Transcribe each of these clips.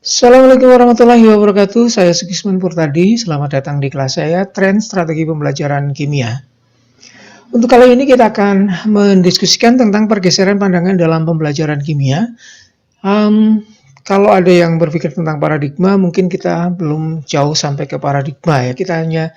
Assalamualaikum warahmatullahi wabarakatuh. Saya Sukisman Purtadi. Selamat datang di kelas saya Tren Strategi Pembelajaran Kimia. Untuk kali ini kita akan mendiskusikan tentang pergeseran pandangan dalam pembelajaran kimia. Kalau ada yang berpikir tentang paradigma, mungkin kita belum jauh sampai ke paradigma ya. Kita hanya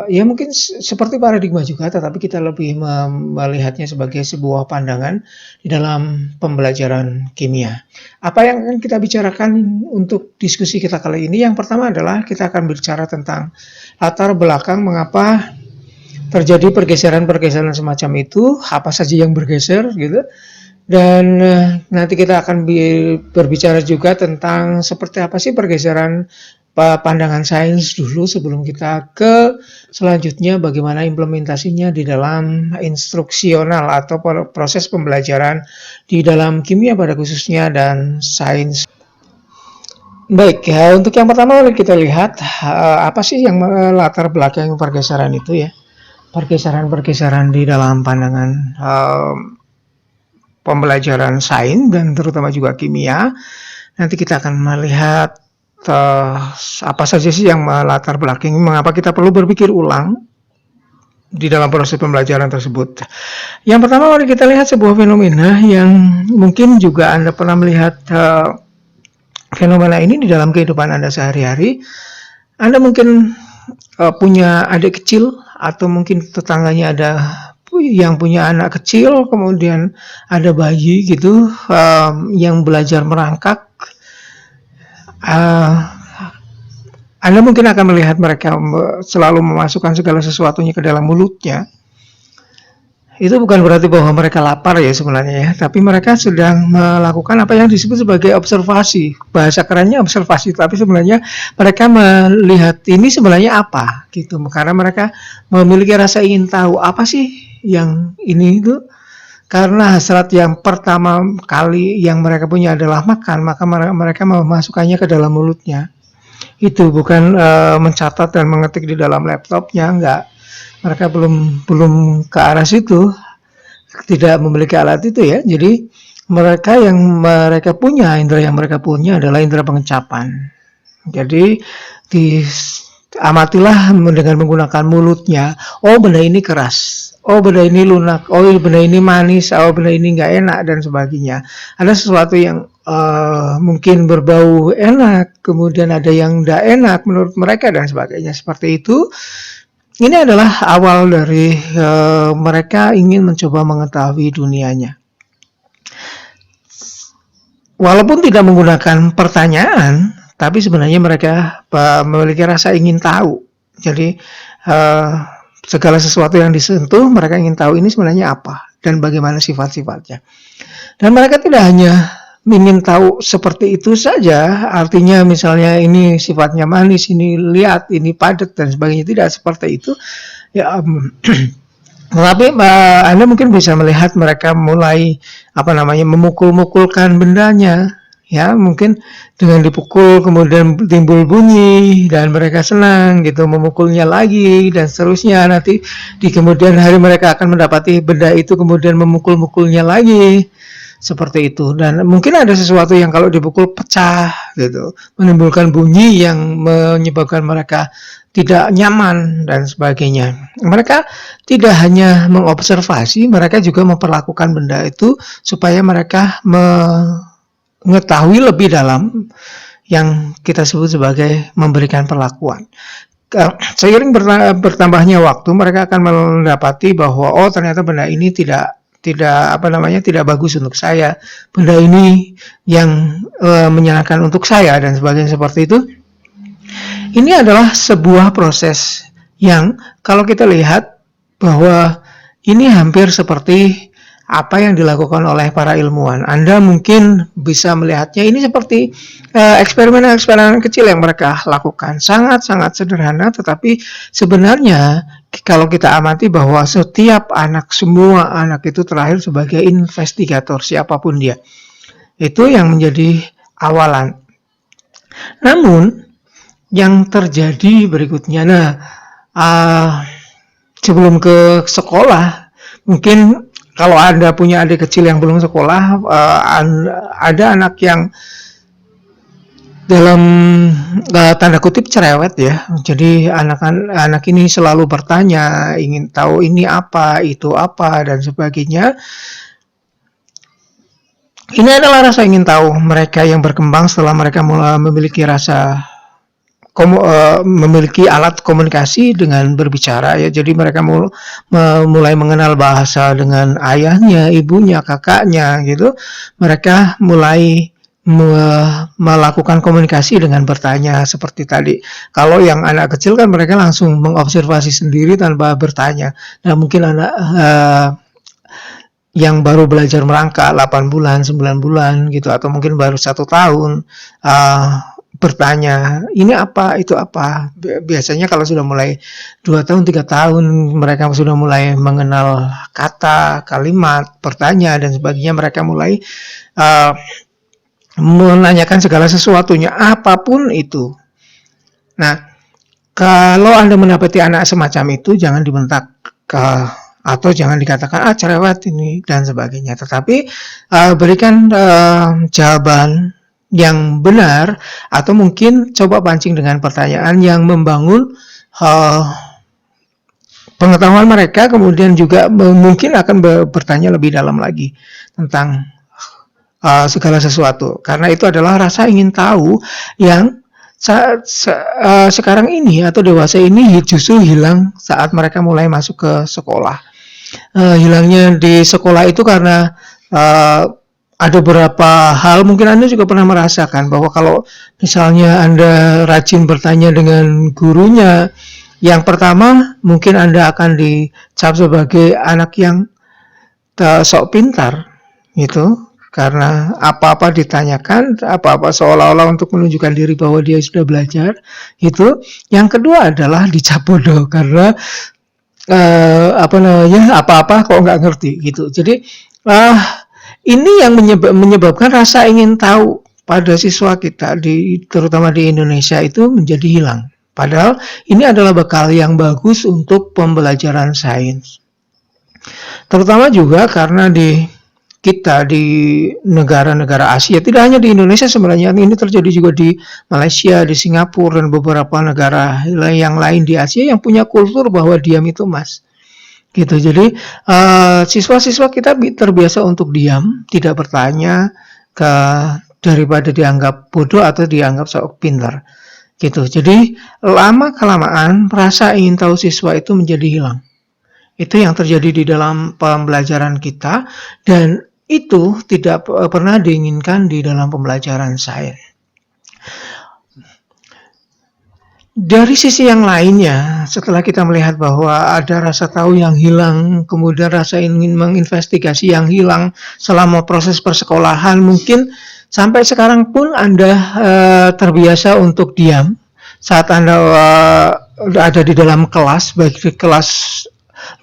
ya mungkin seperti paradigma juga, tetapi kita lebih melihatnya sebagai sebuah pandangan di dalam pembelajaran kimia. Apa yang akan kita bicarakan untuk diskusi kita kali ini? Yang pertama adalah kita akan bicara tentang latar belakang mengapa terjadi pergeseran-pergeseran semacam itu, apa saja yang bergeser gitu. Dan nanti kita akan berbicara juga tentang seperti apa sih pergeseran pandangan sains dulu sebelum kita ke selanjutnya bagaimana implementasinya di dalam instruksional atau proses pembelajaran di dalam kimia pada khususnya dan sains. Baik, ya, untuk yang pertama mari kita lihat apa sih yang latar belakang pergeseran itu ya. Pergeseran-pergeseran di dalam pandangan pembelajaran sains dan terutama juga kimia. Nanti kita akan melihat apa saja sih yang melatar belakangi mengapa kita perlu berpikir ulang di dalam proses pembelajaran tersebut. Yang pertama mari kita lihat sebuah fenomena yang mungkin juga Anda pernah melihat fenomena ini di dalam kehidupan Anda sehari-hari. Anda mungkin punya adik kecil atau mungkin tetangganya ada yang punya anak kecil, kemudian ada bayi gitu yang belajar merangkak. Anda mungkin akan melihat mereka selalu memasukkan segala sesuatunya ke dalam mulutnya. Itu bukan berarti bahwa mereka lapar ya sebenarnya ya, tapi mereka sedang melakukan apa yang disebut sebagai observasi. Bahasa kerennya observasi, tapi sebenarnya mereka melihat ini sebenarnya apa gitu. Karena mereka memiliki rasa ingin tahu apa sih yang ini itu. Karena hasrat yang pertama kali yang mereka punya adalah makan, maka mereka memasukkannya ke dalam mulutnya. Itu bukan mencatat dan mengetik di dalam laptopnya, enggak. Mereka belum ke arah situ, tidak memiliki alat itu ya. Jadi mereka punya indera yang mereka punya adalah indera pengecapan. Jadi amatilah dengan menggunakan mulutnya. Oh, benda ini keras. Oh, benda ini lunak. Oh, benda ini manis. Oh, benda ini nggak enak dan sebagainya. Ada sesuatu yang mungkin berbau enak, kemudian ada yang nggak enak menurut mereka dan sebagainya. Seperti itu. Ini adalah awal dari mereka ingin mencoba mengetahui dunianya. Walaupun tidak menggunakan pertanyaan, tapi sebenarnya mereka memiliki rasa ingin tahu. Jadi segala sesuatu yang disentuh, mereka ingin tahu ini sebenarnya apa dan bagaimana sifat-sifatnya. Dan mereka tidak hanya ingin tahu seperti itu saja, artinya misalnya ini sifatnya manis, ini lihat, ini padat dan sebagainya, tidak seperti itu. Ya, tapi Anda mungkin bisa melihat mereka mulai memukul-mukulkan bendanya. Ya, mungkin dengan dipukul kemudian timbul bunyi dan mereka senang gitu, memukulnya lagi dan seterusnya. Nanti di kemudian hari mereka akan mendapati benda itu kemudian memukul-mukulnya lagi. Seperti itu, dan mungkin ada sesuatu yang kalau dipukul pecah gitu, menimbulkan bunyi yang menyebabkan mereka tidak nyaman dan sebagainya. Mereka tidak hanya mengobservasi, mereka juga memperlakukan benda itu supaya mereka mengetahui lebih dalam yang kita sebut sebagai memberikan perlakuan. Seiring bertambahnya waktu, mereka akan mendapati bahwa oh ternyata benda ini tidak bagus untuk saya, benda ini yang menyenangkan untuk saya dan sebagainya seperti itu. Ini adalah sebuah proses yang kalau kita lihat bahwa ini hampir seperti apa yang dilakukan oleh para ilmuwan. Anda mungkin bisa melihatnya ini seperti eksperimen-eksperimen kecil yang mereka lakukan, sangat-sangat sederhana, tetapi sebenarnya kalau kita amati bahwa semua anak itu terakhir sebagai investigator, siapapun dia. Itu yang menjadi awalan. Namun, yang terjadi berikutnya, sebelum ke sekolah, mungkin kalau Anda punya adik kecil yang belum sekolah, ada anak yang dalam tanda kutip cerewet ya. Jadi anak ini selalu bertanya, ingin tahu ini apa, itu apa, dan sebagainya. Ini adalah rasa ingin tahu mereka yang berkembang setelah mereka mulai memiliki memiliki alat komunikasi dengan berbicara ya. Jadi mereka mulai mengenal bahasa dengan ayahnya, ibunya, kakaknya gitu. Mereka mulai melakukan komunikasi dengan bertanya seperti tadi. Kalau yang anak kecil kan mereka langsung mengobservasi sendiri tanpa bertanya. Nah, mungkin anak yang baru belajar merangkak 8 bulan, 9 bulan gitu, atau mungkin baru 1 tahun bertanya, ini apa, itu apa. Biasanya kalau sudah mulai 2 tahun, 3 tahun, mereka sudah mulai mengenal kata, kalimat, bertanya, dan sebagainya. Mereka mulai menanyakan segala sesuatunya, apapun itu. Nah, kalau Anda mendapati anak semacam itu, jangan dibentak atau jangan dikatakan cerewet ini dan sebagainya. Tetapi berikan jawaban yang benar, atau mungkin coba pancing dengan pertanyaan yang membangun pengetahuan mereka, kemudian juga mungkin akan bertanya lebih dalam lagi tentang segala sesuatu, karena itu adalah rasa ingin tahu yang sekarang ini atau dewasa ini justru hilang saat mereka mulai masuk ke sekolah. Hilangnya di sekolah itu karena ada beberapa hal, mungkin Anda juga pernah merasakan bahwa kalau misalnya Anda rajin bertanya dengan gurunya, yang pertama mungkin Anda akan dicap sebagai anak yang sok pintar gitu, karena apa-apa ditanyakan, apa-apa seolah-olah untuk menunjukkan diri bahwa dia sudah belajar itu. Yang kedua adalah dicap bodoh karena apa-apa kok nggak ngerti gitu. Jadi ini yang menyebabkan rasa ingin tahu pada siswa kita terutama di Indonesia itu menjadi hilang. Padahal ini adalah bekal yang bagus untuk pembelajaran sains. Terutama juga karena di negara-negara Asia, tidak hanya di Indonesia sebenarnya, ini terjadi juga di Malaysia, di Singapura, dan beberapa negara yang lain di Asia yang punya kultur bahwa diam itu emas. Gitu. Jadi siswa-siswa kita terbiasa untuk diam, tidak bertanya, daripada dianggap bodoh atau dianggap sok pintar. Gitu. Jadi lama kelamaan rasa ingin tahu siswa itu menjadi hilang. Itu yang terjadi di dalam pembelajaran kita, dan itu tidak pernah diinginkan di dalam pembelajaran sains. Dari sisi yang lainnya, setelah kita melihat bahwa ada rasa tahu yang hilang, kemudian rasa ingin menginvestigasi yang hilang selama proses persekolahan, mungkin sampai sekarang pun Anda terbiasa untuk diam saat Anda ada di dalam kelas, baik di kelas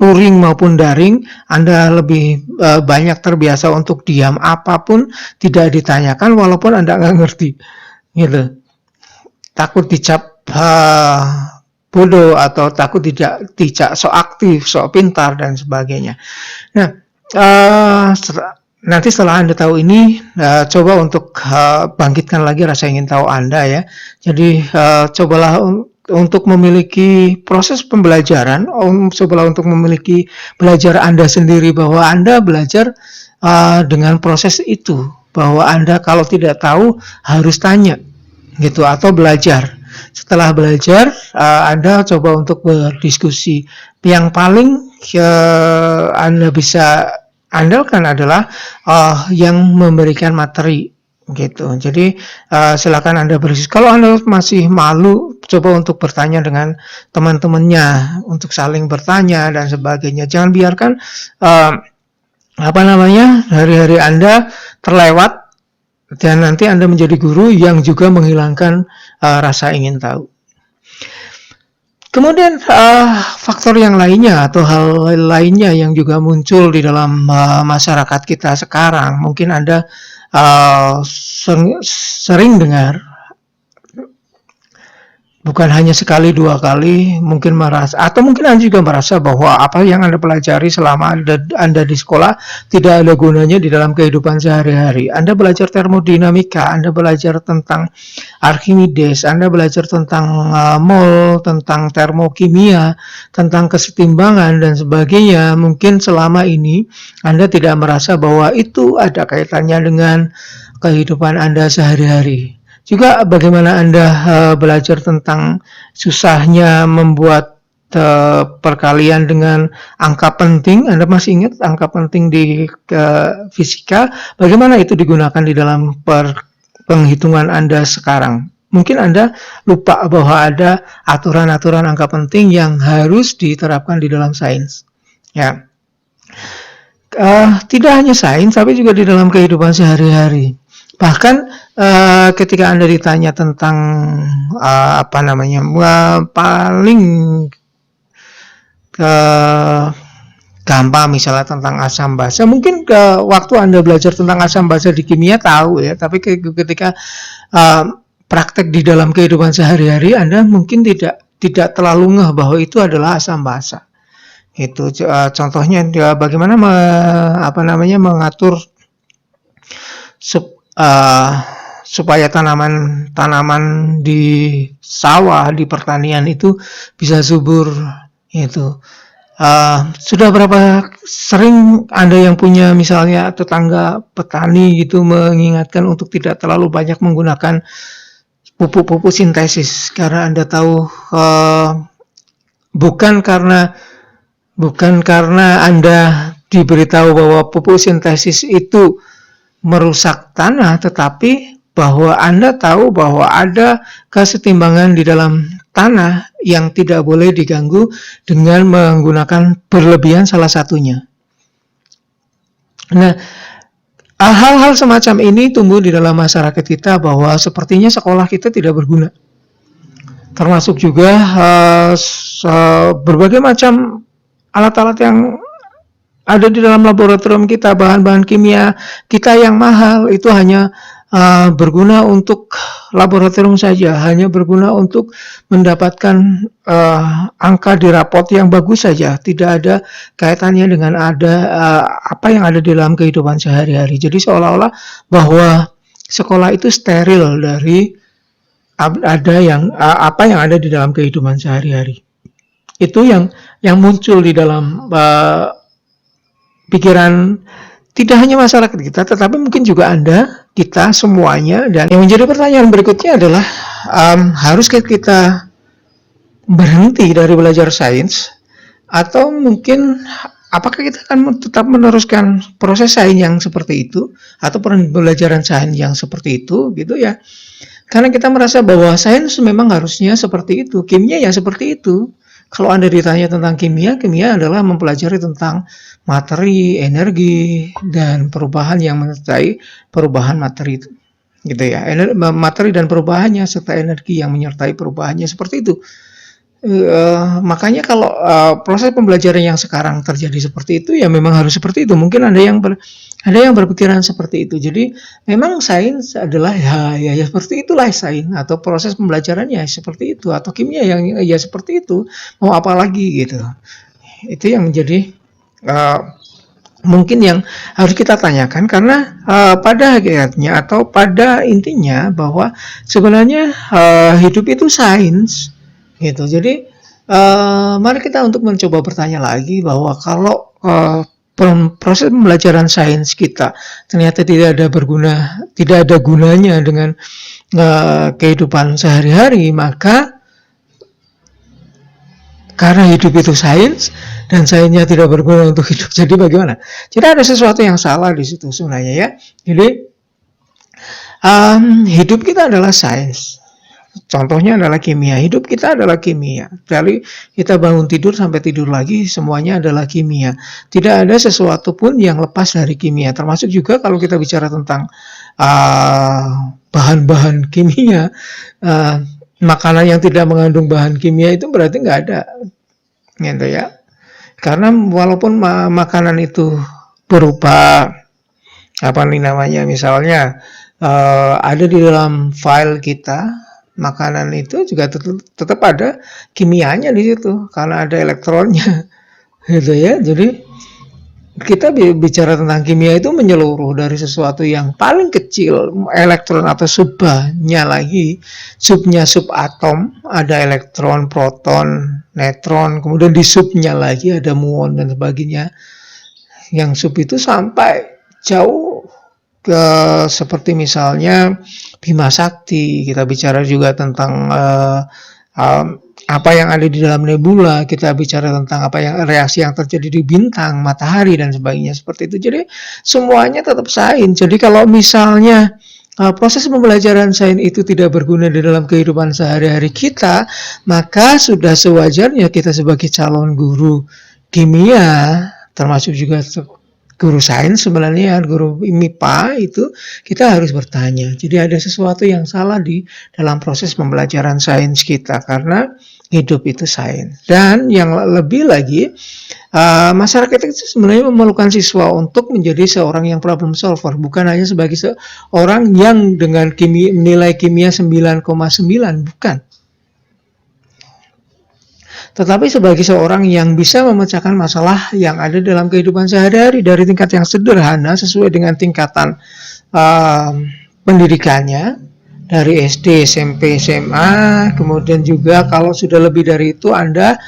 luring maupun daring. Anda lebih banyak terbiasa untuk diam, apapun tidak ditanyakan walaupun Anda nggak ngerti gitu. Takut dicap bodoh atau takut tidak sok aktif, sok pintar dan sebagainya. Nah, nanti setelah Anda tahu ini, coba untuk bangkitkan lagi rasa ingin tahu Anda ya. Jadi cobalah untuk memiliki proses pembelajaran, cobalah untuk memiliki belajar Anda sendiri, bahwa Anda belajar dengan proses itu, bahwa Anda kalau tidak tahu harus tanya gitu, atau belajar. Setelah belajar, Anda coba untuk berdiskusi. Yang paling Anda bisa andalkan adalah yang memberikan materi gitu. Jadi silakan Anda berdiskusi. Kalau Anda masih malu, coba untuk bertanya dengan teman-temannya, untuk saling bertanya dan sebagainya. Jangan biarkan hari-hari Anda terlewat dan nanti Anda menjadi guru yang juga menghilangkan rasa ingin tahu. Kemudian faktor yang lainnya atau hal lainnya yang juga muncul di dalam masyarakat kita sekarang, mungkin Anda sering dengar bukan hanya sekali dua kali, mungkin merasa, atau mungkin Anda juga merasa bahwa apa yang Anda pelajari selama Anda di sekolah tidak ada gunanya di dalam kehidupan sehari-hari. Anda belajar termodinamika, Anda belajar tentang Archimedes, Anda belajar tentang mol, tentang termokimia, tentang kesetimbangan dan sebagainya. Mungkin selama ini Anda tidak merasa bahwa itu ada kaitannya dengan kehidupan Anda sehari-hari. Juga bagaimana Anda belajar tentang susahnya membuat perkalian dengan angka penting. Anda masih ingat angka penting di fisika? Bagaimana itu digunakan di dalam penghitungan Anda sekarang? Mungkin Anda lupa bahwa ada aturan-aturan angka penting yang harus diterapkan di dalam sains. Ya, tidak hanya sains, tapi juga di dalam kehidupan sehari-hari. Bahkan ketika Anda ditanya tentang paling gampang misalnya tentang asam basa, mungkin waktu Anda belajar tentang asam basa di kimia tahu ya, tapi ketika praktek di dalam kehidupan sehari-hari Anda mungkin tidak terlalu ngeh bahwa itu adalah asam basa. Itu contohnya bagaimana mengatur supaya tanaman di sawah, di pertanian itu bisa subur. Itu sudah berapa sering Anda yang punya misalnya tetangga petani gitu mengingatkan untuk tidak terlalu banyak menggunakan pupuk-pupuk sintesis, karena Anda tahu bukan karena Anda diberitahu bahwa pupuk sintesis itu merusak tanah, tetapi bahwa Anda tahu bahwa ada kesetimbangan di dalam tanah yang tidak boleh diganggu dengan menggunakan berlebihan salah satunya. Nah, hal-hal semacam ini tumbuh di dalam masyarakat kita, bahwa sepertinya sekolah kita tidak berguna. Termasuk juga berbagai macam alat-alat yang ada di dalam laboratorium kita, bahan-bahan kimia kita yang mahal itu hanya berguna untuk laboratorium saja, hanya berguna untuk mendapatkan angka di raport yang bagus saja, tidak ada kaitannya dengan apa yang ada di dalam kehidupan sehari-hari. Jadi seolah-olah bahwa sekolah itu steril dari apa yang ada di dalam kehidupan sehari-hari. Itu yang muncul di dalam pikiran tidak hanya masyarakat kita, tetapi mungkin juga Anda, kita semuanya. Dan yang menjadi pertanyaan berikutnya adalah, haruskah kita berhenti dari belajar sains, atau mungkin apakah kita akan tetap meneruskan proses sains yang seperti itu, atau pembelajaran sains yang seperti itu, gitu ya? Karena kita merasa bahwa sains memang harusnya seperti itu, kimia ya seperti itu. Kalau Anda ditanya tentang kimia adalah mempelajari tentang materi, energi, dan perubahan yang menyertai perubahan materi itu. Gitu ya. Materi dan perubahannya serta energi yang menyertai perubahannya, seperti itu. Makanya kalau proses pembelajaran yang sekarang terjadi seperti itu, ya memang harus seperti itu. Mungkin ada yang berpikiran seperti itu. Jadi memang sains adalah ya seperti itulah sains, atau proses pembelajarannya seperti itu, atau kimia yang ya seperti itu. Mau apa lagi gitu. Itu yang menjadi mungkin yang harus kita tanyakan, karena pada hakikatnya atau pada intinya bahwa sebenarnya hidup itu sains. Gitu. Jadi mari kita untuk mencoba bertanya lagi bahwa kalau proses pembelajaran sains kita ternyata tidak ada gunanya dengan kehidupan sehari-hari, maka karena hidup itu sains dan sainsnya tidak berguna untuk hidup, jadi bagaimana? Jadi ada sesuatu yang salah di situ sebenarnya ya. Jadi hidup kita adalah sains. Contohnya adalah kimia. Hidup kita adalah kimia. Dari kita bangun tidur sampai tidur lagi, semuanya adalah kimia. Tidak ada sesuatu pun yang lepas dari kimia. Termasuk juga kalau kita bicara tentang bahan-bahan kimia, makanan yang tidak mengandung bahan kimia itu berarti nggak ada, gitu ya. Karena walaupun makanan itu berupa misalnya ada di dalam file kita, makanan itu juga tetap ada kimianya di situ karena ada elektronnya gitu ya. Jadi kita bicara tentang kimia itu menyeluruh dari sesuatu yang paling kecil, elektron atau subnya lagi, subnya subatom, ada elektron, proton, neutron, kemudian di subnya lagi ada muon dan sebagainya. Yang sub itu sampai jauh ke seperti misalnya Bima Sakti, kita bicara juga tentang apa yang ada di dalam nebula, kita bicara tentang apa yang reaksi yang terjadi di bintang, matahari dan sebagainya seperti itu. Jadi semuanya tetap sains. Jadi kalau misalnya proses pembelajaran sains itu tidak berguna di dalam kehidupan sehari-hari kita, maka sudah sewajarnya kita sebagai calon guru kimia, termasuk juga guru sains sebenarnya, guru MIPA itu kita harus bertanya. Jadi ada sesuatu yang salah di dalam proses pembelajaran sains kita karena hidup itu sains. Dan yang lebih lagi, masyarakat itu sebenarnya memerlukan siswa untuk menjadi seorang yang problem solver, bukan hanya sebagai seorang yang dengan nilai kimia 9,9, bukan. Tetapi sebagai seorang yang bisa memecahkan masalah yang ada dalam kehidupan sehari-hari dari tingkat yang sederhana sesuai dengan tingkatan pendidikannya, dari SD, SMP, SMA, kemudian juga kalau sudah lebih dari itu Anda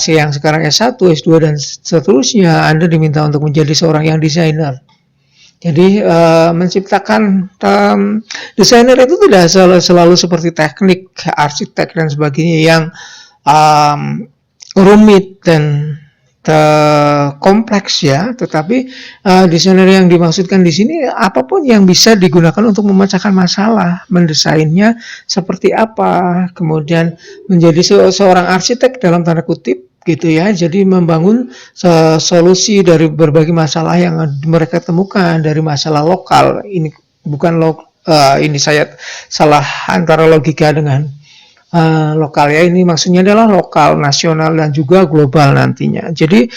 yang sekarang S1, S2 dan seterusnya, Anda diminta untuk menjadi seorang yang desainer. Jadi menciptakan desainer itu tidak selalu seperti teknik, arsitek dan sebagainya yang rumit dan kompleks ya, tetapi desainer yang dimaksudkan di sini apapun yang bisa digunakan untuk memecahkan masalah, mendesainnya seperti apa, kemudian menjadi seorang arsitek dalam tanda kutip gitu ya, jadi membangun solusi dari berbagai masalah yang mereka temukan dari masalah lokal. Ini bukan ini saya salah antara logika dengan lokal ya, ini maksudnya adalah lokal, nasional dan juga global nantinya. Jadi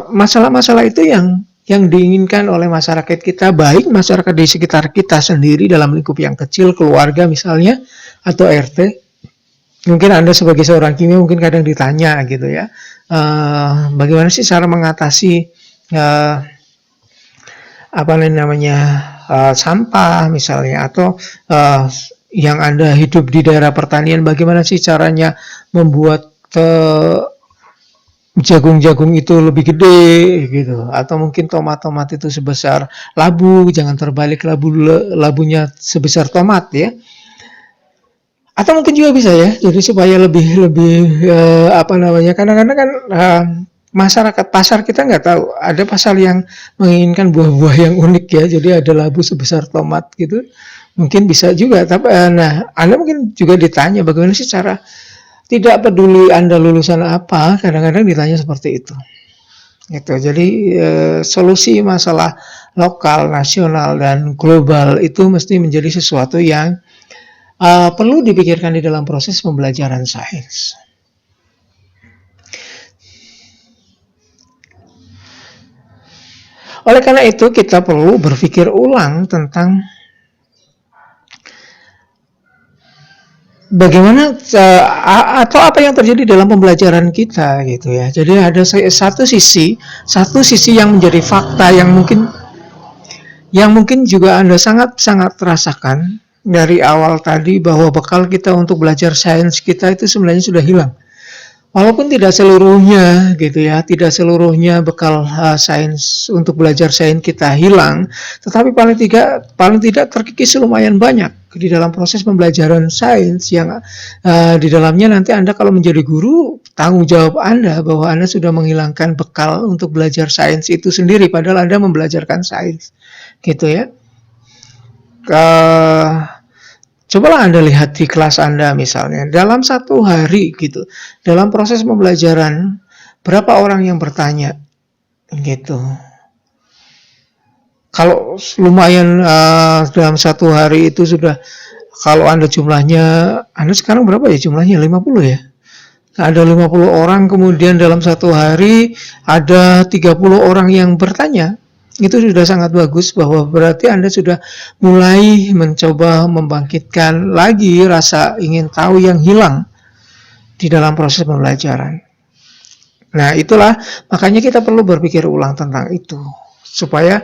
masalah-masalah itu yang diinginkan oleh masyarakat kita, baik masyarakat di sekitar kita sendiri dalam lingkup yang kecil, keluarga misalnya atau RT. Mungkin Anda sebagai seorang kimia mungkin kadang ditanya gitu ya, bagaimana sih cara mengatasi apa namanya sampah misalnya, atau yang Anda hidup di daerah pertanian, bagaimana sih caranya membuat jagung-jagung itu lebih gede gitu, atau mungkin tomat-tomat itu sebesar labu, jangan terbalik labunya sebesar tomat ya. Atau mungkin juga bisa ya, jadi supaya lebih apa namanya, kadang-kadang kan masyarakat pasar kita nggak tahu, ada pasar yang menginginkan buah-buah yang unik ya, jadi ada labu sebesar tomat gitu. Mungkin bisa juga, tapi nah Anda mungkin juga ditanya bagaimana sih cara, tidak peduli Anda lulusan apa, kadang-kadang ditanya seperti itu. Gitu. Jadi solusi masalah lokal, nasional dan global itu mesti menjadi sesuatu yang perlu dipikirkan di dalam proses pembelajaran sains. Oleh karena itu kita perlu berpikir ulang tentang bagaimana atau apa yang terjadi dalam pembelajaran kita gitu ya. Jadi ada satu sisi yang menjadi fakta yang mungkin juga Anda sangat rasakan dari awal tadi, bahwa bekal kita untuk belajar sains kita itu sebenarnya sudah hilang. Walaupun tidak seluruhnya gitu ya, tidak seluruhnya bekal sains untuk belajar sains kita hilang, tetapi paling tidak terkikis lumayan banyak di dalam proses pembelajaran sains yang di dalamnya nanti Anda kalau menjadi guru, tanggung jawab Anda bahwa Anda sudah menghilangkan bekal untuk belajar sains itu sendiri, padahal Anda membelajarkan sains gitu ya. Cobalah Anda lihat di kelas Anda misalnya, dalam satu hari gitu, dalam proses pembelajaran, berapa orang yang bertanya gitu. Kalau lumayan dalam satu hari itu sudah, kalau Anda jumlahnya, Anda sekarang berapa ya jumlahnya? 50 ya? Ada 50 orang, kemudian dalam satu hari ada 30 orang yang bertanya. itu sudah sangat bagus, bahwa berarti Anda sudah mulai mencoba membangkitkan lagi rasa ingin tahu yang hilang di dalam proses pembelajaran. Nah, itulah makanya kita perlu berpikir ulang tentang itu, supaya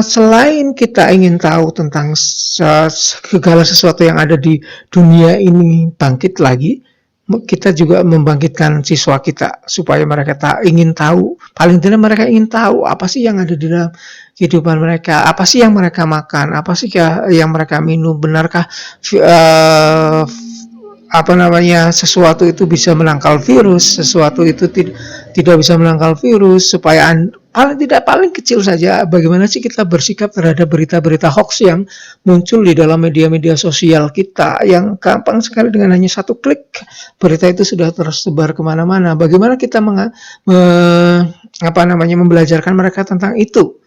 selain kita ingin tahu tentang segala sesuatu yang ada di dunia ini bangkit lagi, kita juga membangkitkan siswa kita supaya mereka ingin tahu, paling tidak mereka ingin tahu apa sih yang ada di dalam kehidupan mereka, apa sih yang mereka makan, apa sih yang mereka minum, benarkah sesuatu itu bisa menangkal virus, sesuatu itu tidak bisa menangkal virus, supaya paling kecil saja bagaimana sih kita bersikap terhadap berita-berita hoax yang muncul di dalam media-media sosial kita, yang gampang sekali dengan hanya satu klik berita itu sudah tersebar kemana-mana. Bagaimana kita membelajarkan mereka tentang itu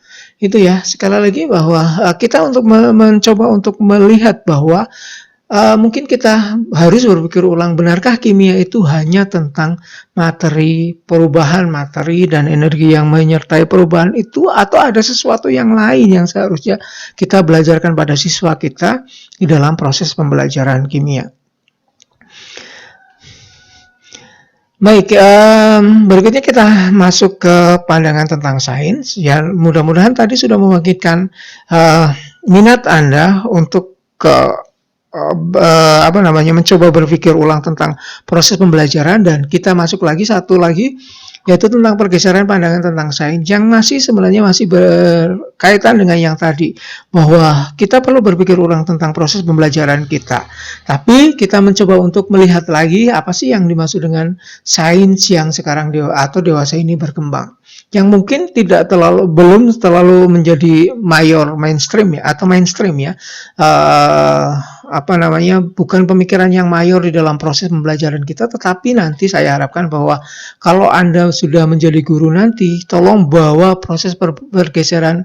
ya, sekali lagi bahwa kita untuk mencoba untuk melihat bahwa mungkin kita harus berpikir ulang, benarkah kimia itu hanya tentang materi, perubahan materi dan energi yang menyertai perubahan itu, atau ada sesuatu yang lain yang seharusnya kita belajarkan pada siswa kita di dalam proses pembelajaran kimia. Baik, berikutnya kita masuk ke pandangan tentang sains. Ya, mudah-mudahan tadi sudah membangkitkan minat Anda untuk mencoba berpikir ulang tentang proses pembelajaran, dan kita masuk lagi satu lagi, yaitu tentang pergeseran pandangan tentang sains yang sebenarnya masih berkaitan dengan yang tadi, bahwa kita perlu berpikir ulang tentang proses pembelajaran kita, tapi kita mencoba untuk melihat lagi apa sih yang dimaksud dengan sains yang sekarang dewasa ini berkembang, yang mungkin belum terlalu menjadi mainstream ya, bukan pemikiran yang mayor di dalam proses pembelajaran kita. Tetapi nanti saya harapkan bahwa kalau Anda sudah menjadi guru nanti, tolong bawa proses pergeseran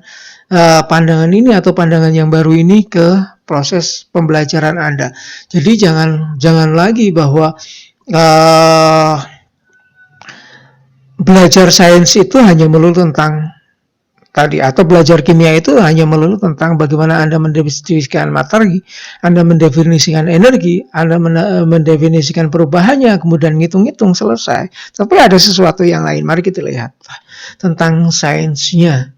pandangan ini atau pandangan yang baru ini ke proses pembelajaran Anda. Jadi jangan lagi bahwa belajar sains itu hanya melulu tentang tadi, atau belajar kimia itu hanya melulu tentang bagaimana Anda mendefinisikan materi, Anda mendefinisikan energi, Anda mendefinisikan perubahannya, kemudian ngitung-ngitung selesai. Tapi ada sesuatu yang lain. Mari kita lihat tentang sainsnya.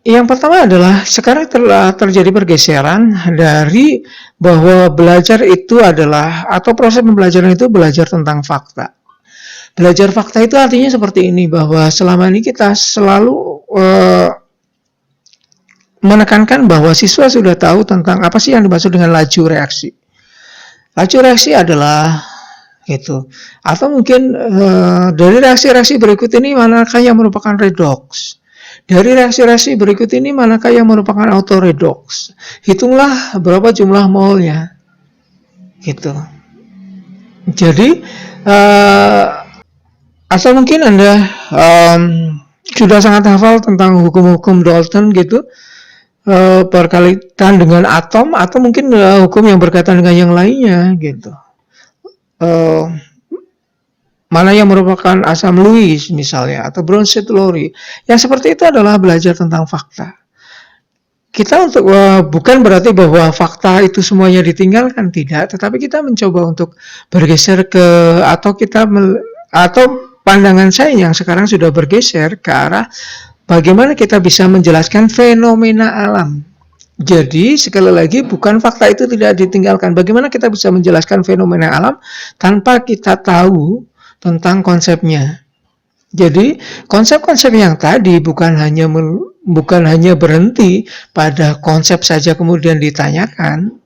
Yang pertama adalah sekarang telah terjadi pergeseran dari bahwa belajar itu adalah, atau proses pembelajaran itu belajar tentang fakta. Belajar fakta itu artinya seperti ini, bahwa selama ini kita selalu menekankan bahwa siswa sudah tahu tentang apa sih yang dimaksud dengan laju reaksi. Laju reaksi adalah itu, atau mungkin dari reaksi-reaksi berikut ini manakah yang merupakan redox. Dari reaksi-reaksi berikut ini manakah yang merupakan autoredox. Hitunglah berapa jumlah molnya. Gitu. Jadi atau mungkin Anda sudah sangat hafal tentang hukum-hukum Dalton gitu, berkaitan dengan atom, atau mungkin hukum yang berkaitan dengan yang lainnya gitu. Mana yang merupakan asam Lewis misalnya, atau Brownstedt-Lowry. Yang seperti itu adalah belajar tentang fakta. Kita bukan berarti bahwa fakta itu semuanya ditinggalkan, tidak, tetapi kita mencoba untuk bergeser ke, atau pandangan saya yang sekarang sudah bergeser ke arah bagaimana kita bisa menjelaskan fenomena alam. Jadi sekali lagi, bukan fakta itu tidak ditinggalkan. Bagaimana kita bisa menjelaskan fenomena alam tanpa kita tahu tentang konsepnya. Jadi konsep-konsep yang tadi bukan hanya berhenti pada konsep saja kemudian ditanyakan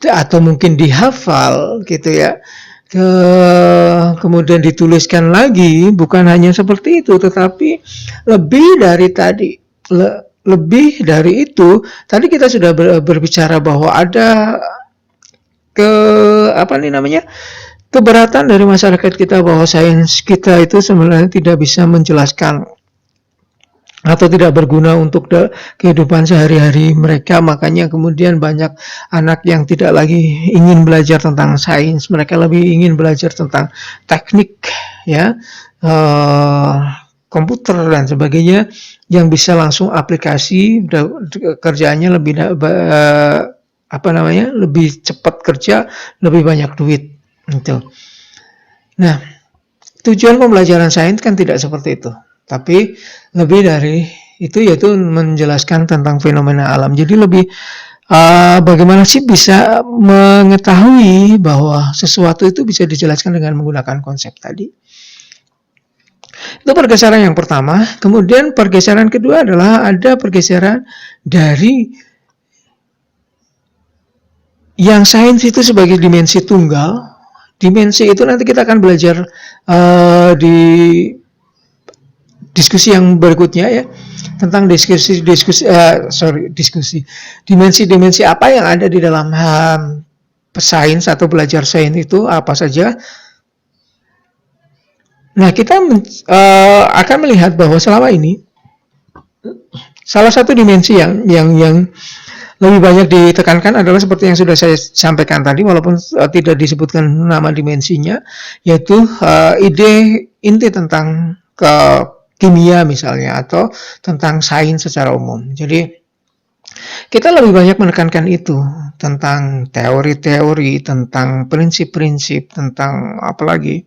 atau mungkin dihafal gitu ya, kemudian dituliskan lagi, bukan hanya seperti itu, tetapi lebih dari itu. Tadi kita sudah berbicara bahwa ada keberatan dari masyarakat kita bahwa sains kita itu sebenarnya tidak bisa menjelaskan atau tidak berguna untuk kehidupan sehari-hari mereka. Makanya kemudian banyak anak yang tidak lagi ingin belajar tentang sains, mereka lebih ingin belajar tentang teknik, ya, komputer dan sebagainya, yang bisa langsung aplikasi, kerjaannya lebih lebih cepat kerja, lebih banyak duit gitu. Nah, tujuan pembelajaran sains kan tidak seperti itu, tapi lebih dari itu, yaitu menjelaskan tentang fenomena alam. Jadi lebih bagaimana sih bisa mengetahui bahwa sesuatu itu bisa dijelaskan dengan menggunakan konsep tadi. Itu pergeseran yang pertama. Kemudian pergeseran kedua adalah ada pergeseran dari yang sains itu sebagai dimensi tunggal. Dimensi itu nanti kita akan belajar di diskusi yang berikutnya, ya, tentang diskusi dimensi-dimensi apa yang ada di dalam sains atau belajar sains itu apa saja. Nah, kita akan melihat bahwa selama ini salah satu dimensi yang lebih banyak ditekankan adalah seperti yang sudah saya sampaikan tadi, walaupun tidak disebutkan nama dimensinya, yaitu ide inti tentang kimia misalnya, atau tentang sains secara umum. Jadi kita lebih banyak menekankan itu, tentang teori-teori, tentang prinsip-prinsip, tentang apalagi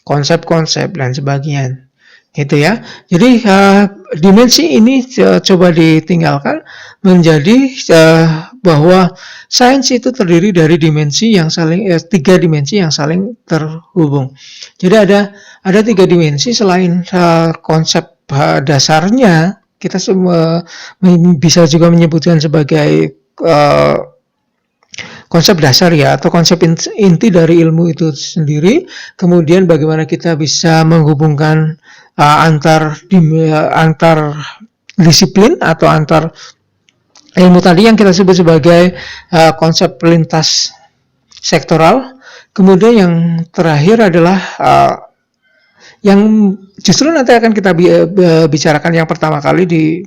konsep-konsep dan sebagainya, gitu ya. Jadi dimensi ini coba ditinggalkan, menjadi bahwa sains itu terdiri dari dimensi yang saling tiga dimensi yang saling terhubung. Jadi ada tiga dimensi selain konsep dasarnya, kita semua bisa juga menyebutkan sebagai konsep dasar, ya, atau konsep inti dari ilmu itu sendiri. Kemudian bagaimana kita bisa menghubungkan antar disiplin atau antar ilmu tadi yang kita sebut sebagai konsep lintas sektoral. Kemudian yang terakhir adalah yang justru nanti akan kita bicarakan yang pertama kali di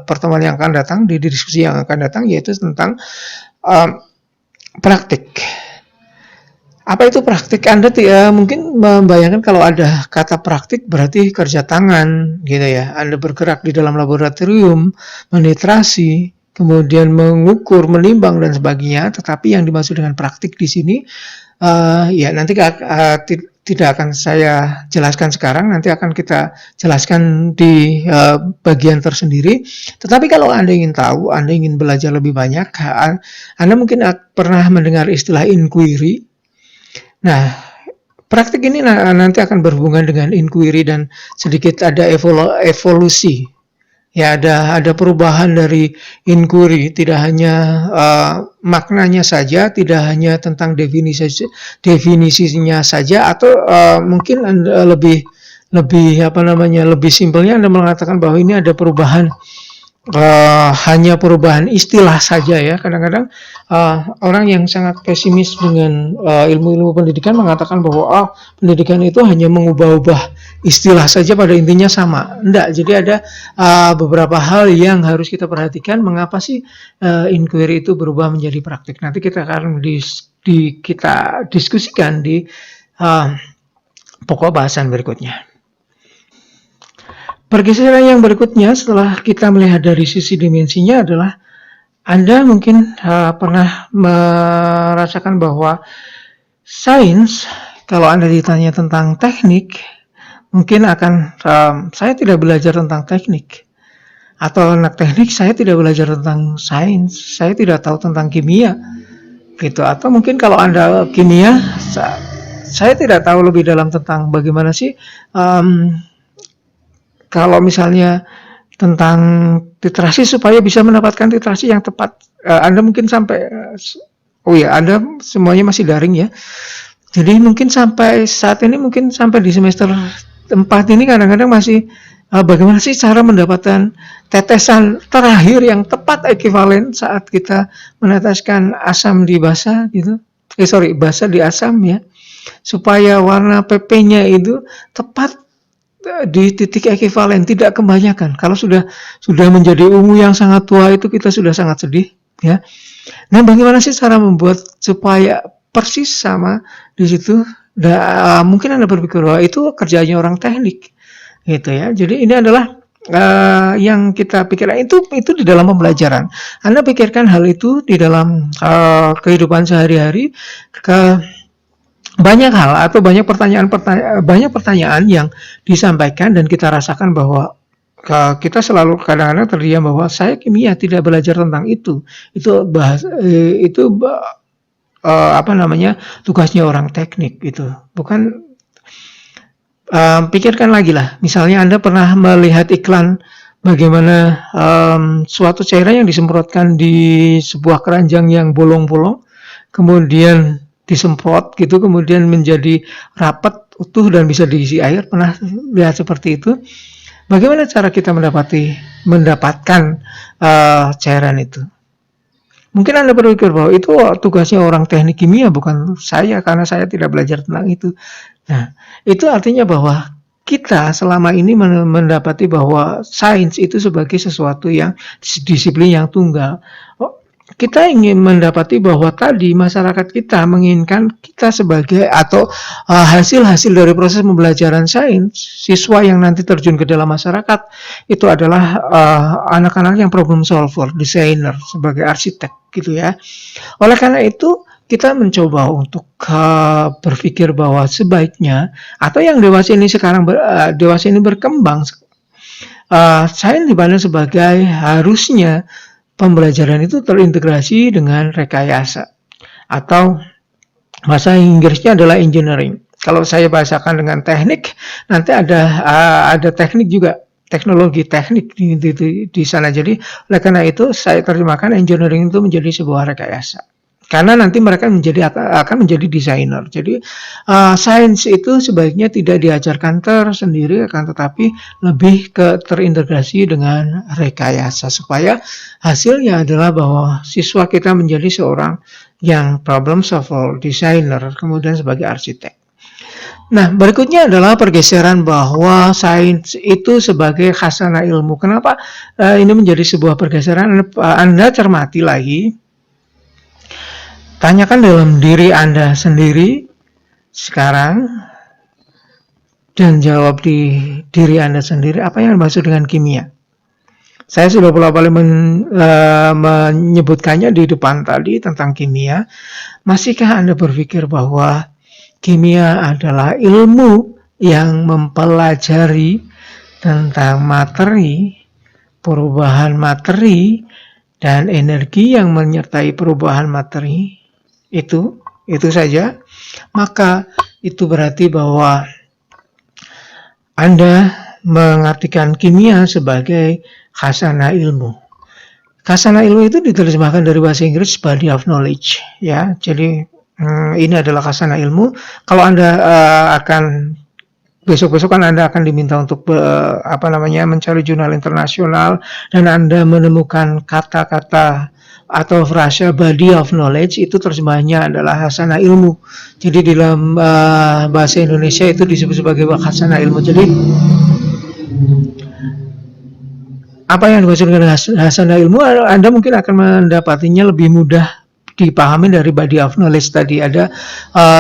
pertemuan yang akan datang, di diskusi yang akan datang, yaitu tentang praktik. Apa itu praktik? Anda mungkin membayangkan kalau ada kata praktik berarti kerja tangan, gitu ya. Anda bergerak di dalam laboratorium, menitrasi, kemudian mengukur, menimbang dan sebagainya. Tetapi yang dimaksud dengan praktik di sini, ya nanti tidak akan saya jelaskan sekarang. Nanti akan kita jelaskan di bagian tersendiri. Tetapi kalau Anda ingin tahu, Anda ingin belajar lebih banyak, Anda mungkin pernah mendengar istilah inquiry. Nah, praktik ini nanti akan berhubungan dengan inquiry dan sedikit ada evolusi. Ya, ada perubahan dari inquiry, tidak hanya maknanya saja, tidak hanya tentang definisinya saja, atau mungkin Anda lebih simpelnya Anda mengatakan bahwa ini ada perubahan, hanya perubahan istilah saja, ya. Kadang-kadang orang yang sangat pesimis dengan ilmu-ilmu pendidikan mengatakan bahwa pendidikan itu hanya mengubah-ubah istilah saja, pada intinya sama. Enggak, jadi ada beberapa hal yang harus kita perhatikan mengapa sih inquiry itu berubah menjadi praktik. Nanti kita akan kita diskusikan di pokok bahasan berikutnya. Pergeseran yang berikutnya setelah kita melihat dari sisi dimensinya adalah Anda mungkin pernah merasakan bahwa sains, kalau Anda ditanya tentang teknik, mungkin akan saya tidak belajar tentang teknik, atau anak teknik saya tidak belajar tentang sains, saya tidak tahu tentang kimia, gitu. Atau mungkin kalau Anda kimia, saya tidak tahu lebih dalam tentang bagaimana sih kalau misalnya tentang titrasi supaya bisa mendapatkan titrasi yang tepat. Anda mungkin sampai Anda semuanya masih daring, ya. Jadi mungkin sampai saat ini, mungkin sampai di semester 4 ini kadang-kadang masih bagaimana sih cara mendapatkan tetesan terakhir yang tepat ekivalen saat kita meneteskan asam di basa, gitu. Basa di asam, ya. Supaya warna PP-nya itu tepat di titik ekivalen, tidak kebanyakan. Kalau sudah menjadi ungu yang sangat tua itu kita sudah sangat sedih, ya. Nah, bagaimana sih cara membuat supaya persis sama di situ? Mungkin Anda berpikir bahwa itu kerjanya orang teknik, gitu ya. Jadi ini adalah yang kita pikirkan itu di dalam pembelajaran. Anda pikirkan hal itu di dalam kehidupan sehari-hari, banyak hal atau banyak pertanyaan yang disampaikan dan kita rasakan bahwa kita selalu kadang-kadang terdiam bahwa saya kimia tidak belajar tentang itu tugasnya orang teknik gitu, bukan. Pikirkan lagi lah, misalnya Anda pernah melihat iklan bagaimana suatu cairan yang disemprotkan di sebuah keranjang yang bolong-bolong, kemudian disemprot gitu, kemudian menjadi rapat, utuh dan bisa diisi air. Pernah lihat seperti itu? Bagaimana cara kita mendapatkan cairan itu? Mungkin Anda berpikir bahwa itu tugasnya orang teknik kimia, bukan saya, karena saya tidak belajar tentang itu. Nah, itu artinya bahwa kita selama ini mendapati bahwa sains itu sebagai sesuatu yang disiplin yang tunggal. Kita ingin mendapati bahwa tadi masyarakat kita menginginkan kita sebagai atau hasil-hasil dari proses pembelajaran sains, siswa yang nanti terjun ke dalam masyarakat itu adalah anak-anak yang problem solver, desainer, sebagai arsitek gitu ya. Oleh karena itu kita mencoba untuk berpikir bahwa sebaiknya, atau yang dewasa ini sekarang dewasa ini berkembang, sains dipandang sebagai harusnya pembelajaran itu terintegrasi dengan rekayasa, atau bahasa Inggrisnya adalah engineering. Kalau saya bahasakan dengan teknik, nanti ada teknik juga, teknologi teknik di sana. Jadi oleh karena itu saya terjemahkan engineering itu menjadi sebuah rekayasa. Karena nanti mereka akan menjadi desainer. Jadi sains itu sebaiknya tidak diajarkan tersendiri, akan tetapi lebih terintegrasi dengan rekayasa, supaya hasilnya adalah bahwa siswa kita menjadi seorang yang problem solver, desainer, kemudian sebagai arsitek. Nah, berikutnya adalah pergeseran bahwa sains itu sebagai khazanah ilmu. Kenapa ini menjadi sebuah pergeseran? Anda cermati lagi. Tanyakan dalam diri Anda sendiri sekarang dan jawab di diri Anda sendiri apa yang dimaksud dengan kimia. Saya sudah beberapa kali menyebutkannya di depan tadi tentang kimia. Masihkah Anda berpikir bahwa kimia adalah ilmu yang mempelajari tentang materi, perubahan materi, dan energi yang menyertai perubahan materi? Itu saja. Maka itu berarti bahwa Anda mengartikan kimia sebagai khazanah ilmu. Khazanah ilmu itu diterjemahkan dari bahasa Inggris body of knowledge, ya. Jadi ini adalah khazanah ilmu. Kalau Anda akan besok-besok kan Anda akan diminta untuk mencari jurnal internasional, dan Anda menemukan kata-kata atau frasa body of knowledge, itu terjemahannya adalah khazanah ilmu. Jadi dalam bahasa Indonesia itu disebut sebagai khazanah ilmu. Jadi apa yang dimaksud dengan khazanah ilmu, Anda mungkin akan mendapatinya lebih mudah dipahami dari body of knowledge tadi. Ada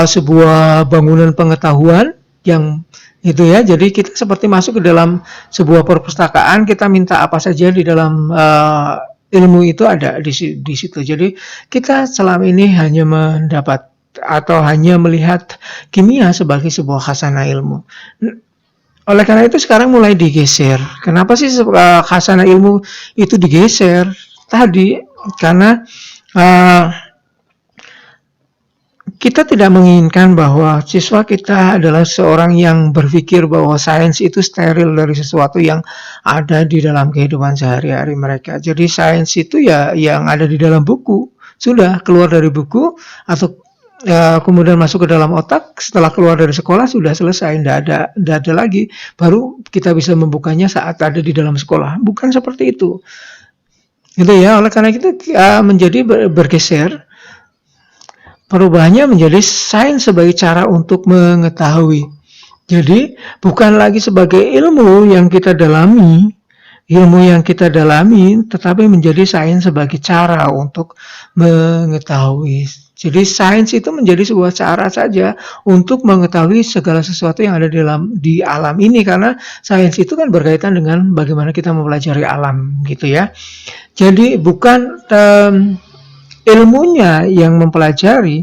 sebuah bangunan pengetahuan yang itu ya. Jadi kita seperti masuk ke dalam sebuah perpustakaan, kita minta apa saja di dalam ilmu itu ada di situ. Jadi kita selama ini hanya mendapat atau hanya melihat kimia sebagai sebuah khazanah ilmu. Oleh karena itu sekarang mulai digeser. Kenapa sih khazanah ilmu itu digeser? Tadi karena kita tidak menginginkan bahwa siswa kita adalah seorang yang berpikir bahwa sains itu steril dari sesuatu yang ada di dalam kehidupan sehari-hari mereka. Jadi sains itu ya yang ada di dalam buku. Sudah keluar dari buku atau kemudian masuk ke dalam otak, setelah keluar dari sekolah sudah selesai, tidak ada lagi. Baru kita bisa membukanya saat ada di dalam sekolah. Bukan seperti itu. Gitu ya. Oleh karena itu menjadi bergeser. Perubahannya menjadi sains sebagai cara untuk mengetahui Jadi bukan lagi sebagai ilmu yang kita dalami, tetapi menjadi sains sebagai cara untuk mengetahui. Jadi sains itu menjadi sebuah cara saja untuk mengetahui segala sesuatu yang ada di alam ini, karena sains itu kan berkaitan dengan bagaimana kita mempelajari alam gitu ya. Jadi bukan ilmunya yang mempelajari,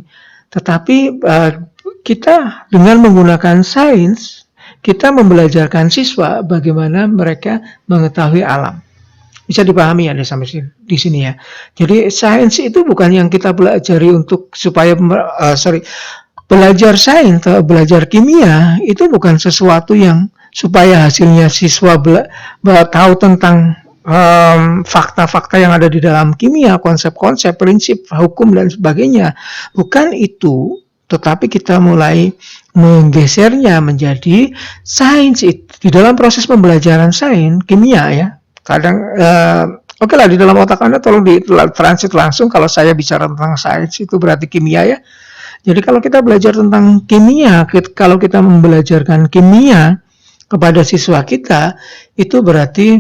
tetapi kita dengan menggunakan sains, kita membelajarkan siswa bagaimana mereka mengetahui alam. Bisa dipahami ya sampai di sini ya. Jadi sains itu bukan yang kita pelajari untuk supaya belajar sains atau belajar kimia itu bukan sesuatu yang supaya hasilnya siswa tahu tentang fakta-fakta yang ada di dalam kimia, konsep-konsep, prinsip, hukum dan sebagainya. Bukan itu, tetapi kita mulai menggesernya menjadi sains. Di dalam proses pembelajaran sains kimia ya, kadang oke lah, di dalam otak Anda tolong ditransit langsung. Kalau saya bicara tentang sains itu berarti kimia ya. Jadi kalau kita belajar tentang kimia, kalau kita membelajarkan kimia kepada siswa kita, itu berarti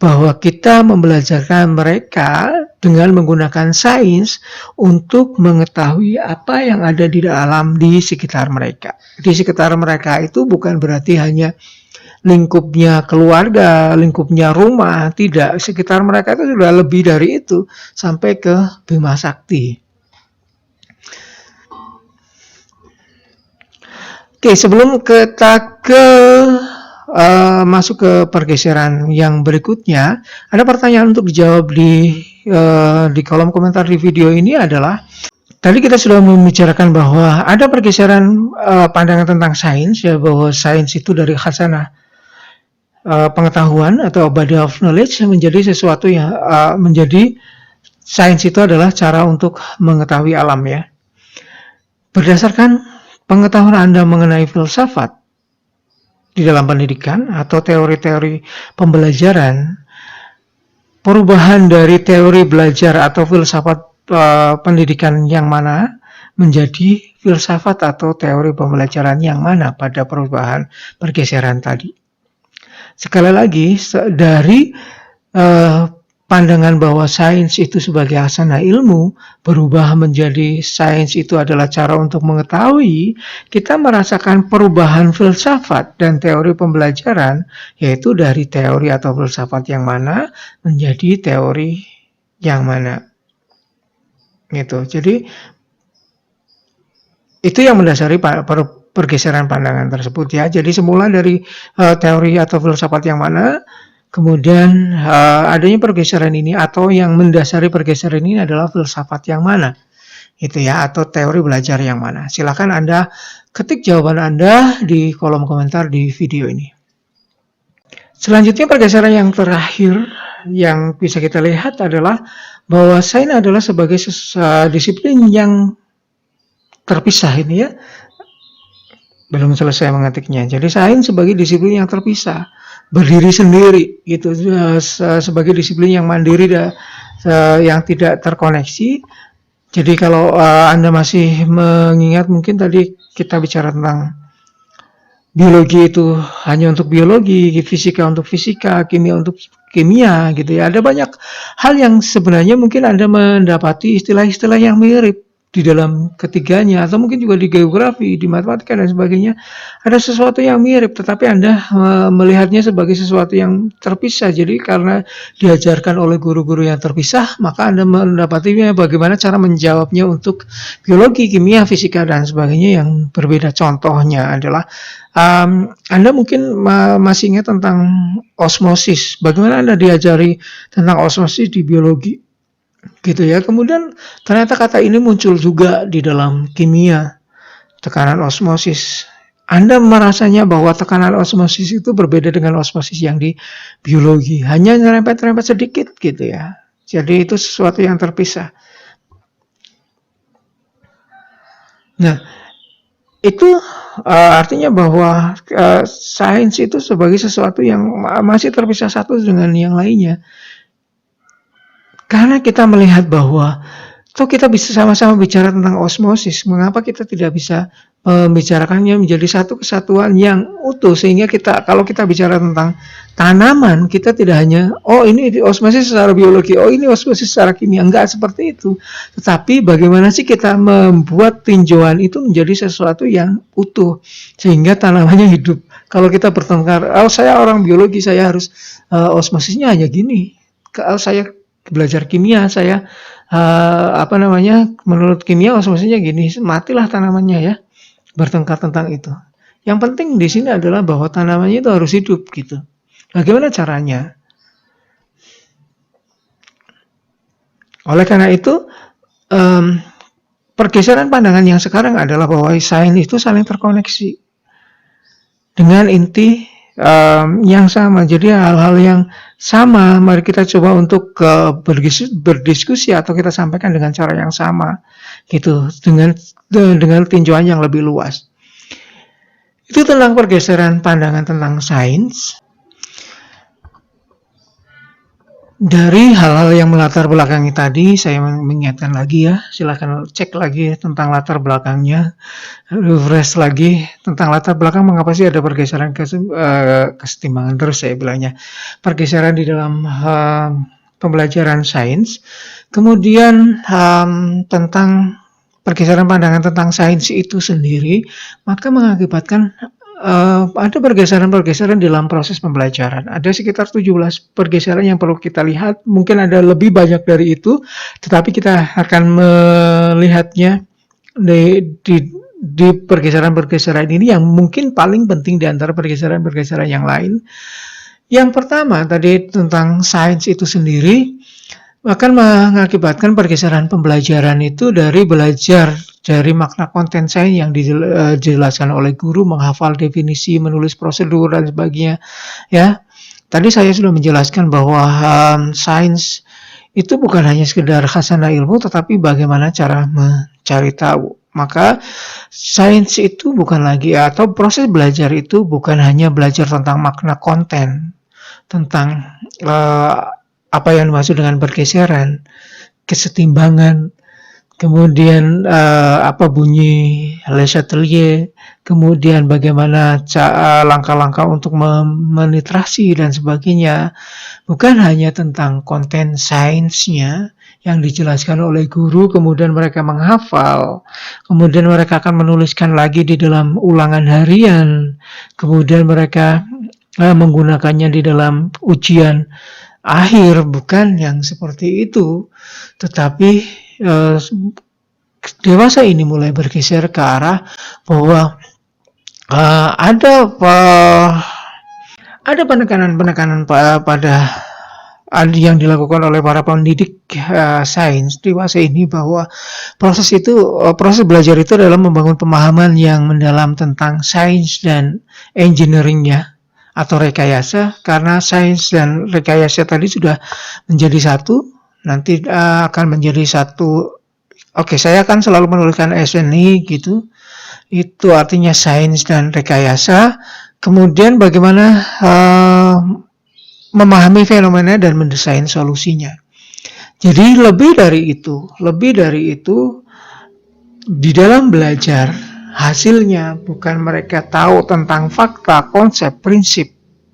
bahwa kita membelajarkan mereka dengan menggunakan sains untuk mengetahui apa yang ada di dalam di sekitar mereka. Di sekitar mereka itu bukan berarti hanya lingkupnya keluarga, lingkupnya rumah, tidak. Sekitar mereka itu sudah lebih dari itu, sampai ke Bima Sakti. Oke, sebelum kita masuk ke pergeseran yang berikutnya, ada pertanyaan untuk dijawab di kolom komentar di video ini adalah, tadi kita sudah membicarakan bahwa ada pergeseran pandangan tentang sains, ya, bahwa sains itu dari khasanah pengetahuan atau body of knowledge menjadi sesuatu yang menjadi sains itu adalah cara untuk mengetahui alam ya. Berdasarkan pengetahuan Anda mengenai filsafat di dalam pendidikan atau teori-teori pembelajaran, perubahan dari teori belajar atau filsafat pendidikan yang mana menjadi filsafat atau teori pembelajaran yang mana pada perubahan pergeseran tadi. Sekali lagi, dari pandangan bahwa sains itu sebagai asana ilmu berubah menjadi sains itu adalah cara untuk mengetahui, kita merasakan perubahan filsafat dan teori pembelajaran, yaitu dari teori atau filsafat yang mana menjadi teori yang mana. Gitu. Jadi itu yang mendasari pergeseran pandangan tersebut ya. Jadi semula dari teori atau filsafat yang mana, kemudian adanya pergeseran ini atau yang mendasari pergeseran ini adalah filsafat yang mana, itu ya, atau teori belajar yang mana. Silakan Anda ketik jawaban Anda di kolom komentar di video ini. Selanjutnya pergeseran yang terakhir yang bisa kita lihat adalah bahwa sains adalah sebagai disiplin yang terpisah ini ya. Belum selesai mengetiknya. Jadi sains sebagai disiplin yang terpisah, berdiri sendiri gitu, sebagai disiplin yang mandiri yang tidak terkoneksi. Jadi kalau Anda masih mengingat, mungkin tadi kita bicara tentang biologi itu hanya untuk biologi, fisika untuk fisika, kimia untuk kimia gitu ya. Ada banyak hal yang sebenarnya mungkin Anda mendapati istilah-istilah yang mirip di dalam ketiganya, atau mungkin juga di geografi, di matematika dan sebagainya, ada sesuatu yang mirip, tetapi Anda melihatnya sebagai sesuatu yang terpisah. Jadi karena diajarkan oleh guru-guru yang terpisah, maka Anda mendapatinya bagaimana cara menjawabnya untuk biologi, kimia, fisika dan sebagainya yang berbeda. Contohnya adalah Anda mungkin masih ingat tentang osmosis. Bagaimana Anda diajari tentang osmosis di biologi? Gitu ya. Kemudian ternyata kata ini muncul juga di dalam kimia, tekanan osmosis. Anda merasanya bahwa tekanan osmosis itu berbeda dengan osmosis yang di biologi, hanya nyerempet-nyerempet sedikit gitu ya. Jadi itu sesuatu yang terpisah. Nah, itu artinya bahwa sains itu sebagai sesuatu yang masih terpisah satu dengan yang lainnya. Karena kita melihat bahwa Toh kita bisa sama-sama bicara tentang osmosis, mengapa kita tidak bisa membicarakannya menjadi satu kesatuan yang utuh, sehingga kalau kita bicara tentang tanaman, kita tidak hanya, oh ini osmosis secara biologi, oh ini osmosis secara kimia, enggak seperti itu. Tetapi bagaimana sih kita membuat tinjauan itu menjadi sesuatu yang utuh, sehingga tanamannya hidup. Kalau kita bertengkar, oh saya orang biologi, saya harus osmosisnya hanya gini. Kalau saya belajar kimia, saya menurut kimia osmosisnya gini, matilah tanamannya ya, bertengkar tentang itu. Yang penting di sini adalah bahwa tanamannya itu harus hidup gitu. Bagaimana caranya? Oleh karena itu, pergeseran pandangan yang sekarang adalah bahwa sains itu saling terkoneksi dengan inti yang sama. Jadi hal-hal yang sama, mari kita coba untuk berdiskusi atau kita sampaikan dengan cara yang sama, gitu, dengan tinjauan yang lebih luas. Itu tentang pergeseran pandangan tentang sains. Dari hal-hal yang melatar belakangi tadi, saya mengingatkan lagi ya, silakan cek lagi tentang latar belakangnya, refresh lagi tentang latar belakang mengapa sih ada pergeseran kesetimbangan, terus saya bilangnya pergeseran di dalam pembelajaran sains. Kemudian tentang pergeseran pandangan tentang sains itu sendiri, maka mengakibatkan ada pergeseran-pergeseran dalam proses pembelajaran. Ada sekitar 17 pergeseran yang perlu kita lihat. Mungkin ada lebih banyak dari itu, tetapi kita akan melihatnya di pergeseran-pergeseran ini yang mungkin paling penting di antara pergeseran-pergeseran yang lain. Yang pertama tadi tentang sains itu sendiri akan mengakibatkan pergeseran pembelajaran itu dari belajar dari makna konten sains yang dijelaskan oleh guru, menghafal definisi, menulis prosedur dan sebagainya. Ya, tadi saya sudah menjelaskan bahwa sains itu bukan hanya sekedar khazanah ilmu, tetapi bagaimana cara mencari tahu. Maka sains itu bukan lagi, atau proses belajar itu bukan hanya belajar tentang makna konten, tentang apa yang dimaksud dengan pergeseran, kesetimbangan, kemudian bunyi Le Chatelier, kemudian bagaimana langkah-langkah untuk meliterasi dan sebagainya. Bukan hanya tentang konten sainsnya yang dijelaskan oleh guru, kemudian mereka menghafal, kemudian mereka akan menuliskan lagi di dalam ulangan harian, kemudian mereka menggunakannya di dalam ujian akhir, bukan yang seperti itu. Tetapi dewasa ini mulai bergeser ke arah bahwa ada penekanan-penekanan pada yang dilakukan oleh para pendidik sains dewasa ini, bahwa proses belajar itu adalah membangun pemahaman yang mendalam tentang sains dan engineeringnya atau rekayasa, karena sains dan rekayasa tadi sudah menjadi satu, nanti akan menjadi satu. Oke, saya akan selalu menuliskan SNI gitu. Itu artinya sains dan rekayasa. Kemudian bagaimana memahami fenomena dan mendesain solusinya. Jadi lebih dari itu di dalam belajar, hasilnya bukan mereka tahu tentang fakta, konsep, prinsip,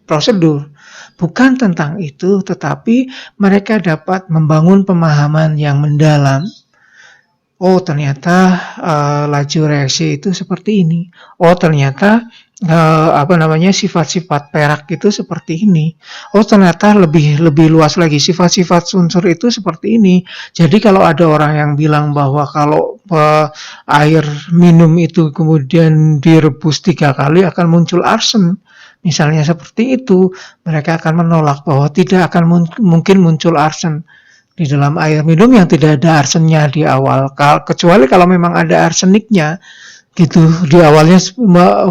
prosedur. Bukan tentang itu, tetapi mereka dapat membangun pemahaman yang mendalam. Oh, ternyata laju reaksi itu seperti ini. Oh, ternyata sifat-sifat perak itu seperti ini. Oh, ternyata lebih luas lagi, sifat-sifat unsur itu seperti ini. Jadi kalau ada orang yang bilang bahwa kalau air minum itu kemudian direbus 3 kali akan muncul arsen, misalnya seperti itu, mereka akan menolak bahwa tidak akan mungkin muncul arsen di dalam air minum yang tidak ada arsennya di awal, kecuali kalau memang ada arseniknya gitu di awalnya,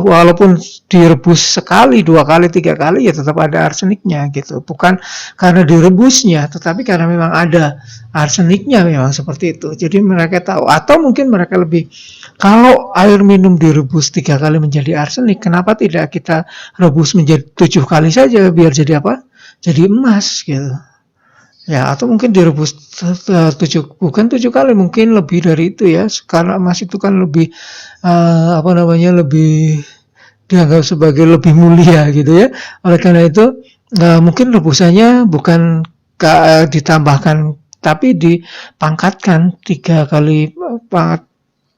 walaupun direbus sekali, 2 kali, 3 kali, ya tetap ada arseniknya gitu. Bukan karena direbusnya, tetapi karena memang ada arseniknya, memang seperti itu. Jadi mereka tahu, atau mungkin mereka lebih, kalau air minum direbus 3 kali menjadi arsenik, kenapa tidak kita rebus menjadi 7 kali saja, biar jadi apa? Jadi emas gitu. Ya, atau mungkin direbus bukan 7 kali, mungkin lebih dari itu ya. Karena emas itu kan lebih lebih dianggap sebagai lebih mulia gitu ya. Oleh karena itu mungkin rebusannya bukan ditambahkan, tapi dipangkatkan 3 kali pangkat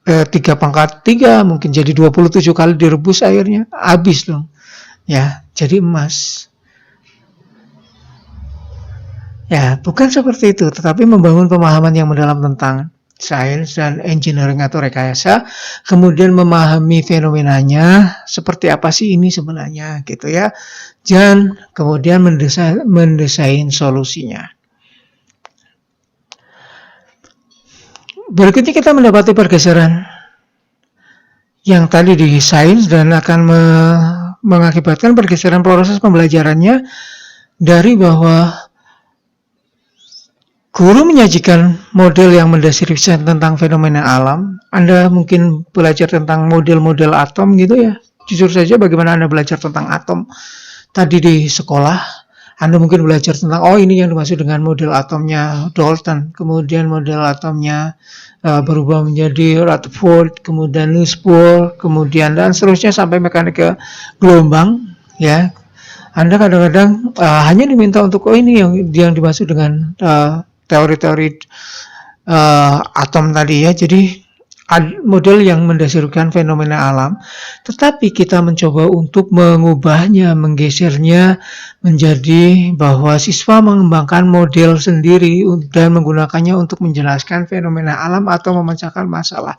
3 pangkat 3, mungkin jadi 27 kali direbus airnya, habis dong. Ya, jadi emas. Ya, bukan seperti itu, tetapi membangun pemahaman yang mendalam tentang sains dan engineering atau rekayasa, kemudian memahami fenomenanya, seperti apa sih ini sebenarnya, gitu ya, dan kemudian mendesain solusinya. Berikutnya kita mendapati pergeseran yang tadi di sains dan akan mengakibatkan pergeseran proses pembelajarannya dari bahwa guru menyajikan model yang mendeskripsikan tentang fenomena alam. Anda mungkin belajar tentang model-model atom gitu ya. Jujur saja bagaimana Anda belajar tentang atom tadi di sekolah. Anda mungkin belajar tentang, ini yang dimaksud dengan model atomnya Dalton. Kemudian model atomnya berubah menjadi Rutherford, kemudian Nussbaum, kemudian dan seterusnya sampai mekanika gelombang. Ya, Anda kadang-kadang hanya diminta untuk, ini yang dimaksud dengan teori-teori atom tadi ya. Jadi model yang mendasarkan fenomena alam, tetapi kita mencoba untuk mengubahnya, menggesernya menjadi bahwa siswa mengembangkan model sendiri dan menggunakannya untuk menjelaskan fenomena alam atau memecahkan masalah.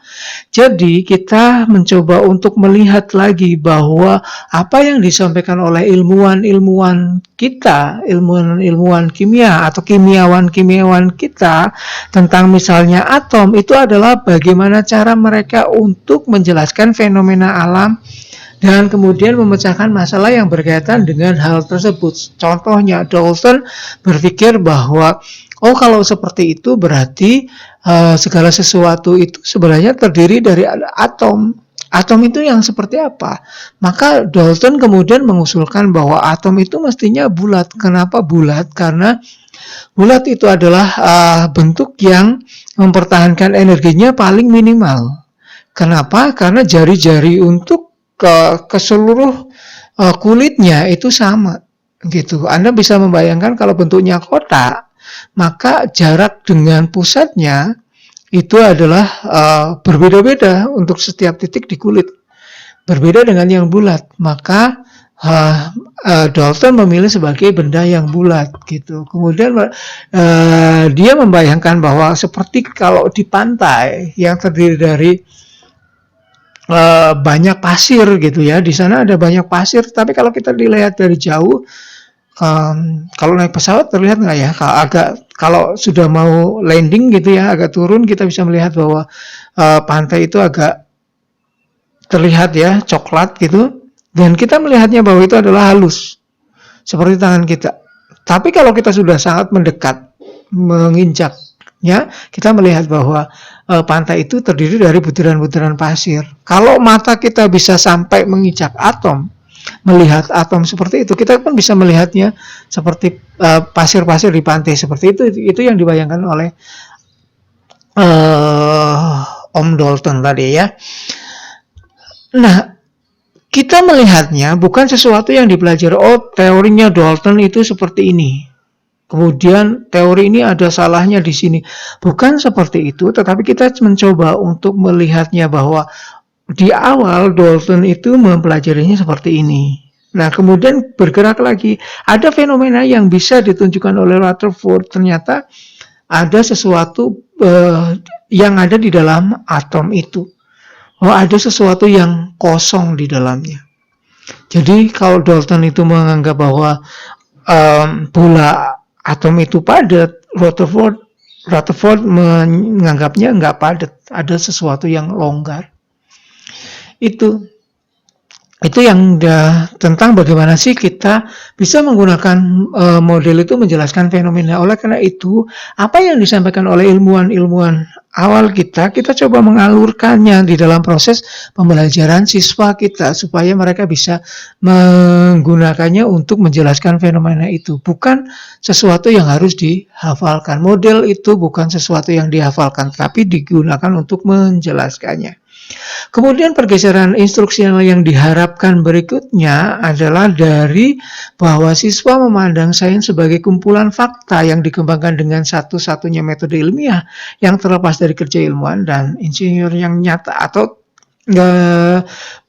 Jadi kita mencoba untuk melihat lagi bahwa apa yang disampaikan oleh ilmuwan-ilmuwan kita, ilmuwan kimia atau kimiawan-kimiawan kita tentang misalnya atom, itu adalah bagaimana cara mereka untuk menjelaskan fenomena alam dan kemudian memecahkan masalah yang berkaitan dengan hal tersebut. Contohnya, Dalton berpikir bahwa kalau seperti itu berarti segala sesuatu itu sebenarnya terdiri dari atom. Atom itu yang seperti apa? Maka Dalton kemudian mengusulkan bahwa atom itu mestinya bulat. Kenapa bulat? Karena bulat itu adalah bentuk yang mempertahankan energinya paling minimal. Kenapa? Karena jari-jari untuk ke seluruh kulitnya itu sama. Gitu. Anda bisa membayangkan kalau bentuknya kotak, maka jarak dengan pusatnya itu adalah berbeda-beda untuk setiap titik di kulit. Berbeda dengan yang bulat. Maka Dalton memilih sebagai benda yang bulat gitu. Kemudian dia membayangkan bahwa seperti kalau di pantai yang terdiri dari banyak pasir gitu ya. Di sana ada banyak pasir, tapi kalau kita dilihat dari jauh, kalau naik pesawat terlihat nggak ya? Kalau sudah mau landing gitu ya, agak turun, kita bisa melihat bahwa pantai itu agak terlihat ya coklat gitu, dan kita melihatnya bahwa itu adalah halus seperti tangan kita. Tapi kalau kita sudah sangat mendekat menginjaknya, kita melihat bahwa pantai itu terdiri dari butiran-butiran pasir. Kalau mata kita bisa sampai menginjak atom, melihat atom seperti itu, kita pun bisa melihatnya seperti pasir-pasir di pantai seperti itu. Itu yang dibayangkan oleh Om Dalton tadi ya. Nah, kita melihatnya bukan sesuatu yang dipelajari, teorinya Dalton itu seperti ini, kemudian teori ini ada salahnya di sini. Bukan seperti itu, tetapi kita mencoba untuk melihatnya bahwa di awal Dalton itu mempelajarinya seperti ini. Nah, kemudian bergerak lagi. Ada fenomena yang bisa ditunjukkan oleh Rutherford. Ternyata ada sesuatu yang ada di dalam atom itu. Ada sesuatu yang kosong di dalamnya. Jadi kalau Dalton itu menganggap bahwa bola atom itu padat, Rutherford menganggapnya nggak padat, ada sesuatu yang longgar. Itu yang tentang bagaimana sih kita bisa menggunakan model itu menjelaskan fenomena. Oleh karena itu, apa yang disampaikan oleh ilmuwan-ilmuwan awal kita coba mengalurkannya di dalam proses pembelajaran siswa kita supaya mereka bisa menggunakannya untuk menjelaskan fenomena itu. Bukan sesuatu yang harus dihafalkan. Model itu bukan sesuatu yang dihafalkan, tapi digunakan untuk menjelaskannya. Kemudian pergeseran instruksi yang diharapkan berikutnya adalah dari bahwa siswa memandang sains sebagai kumpulan fakta yang dikembangkan dengan satu-satunya metode ilmiah yang terlepas dari kerja ilmuwan dan insinyur yang nyata, atau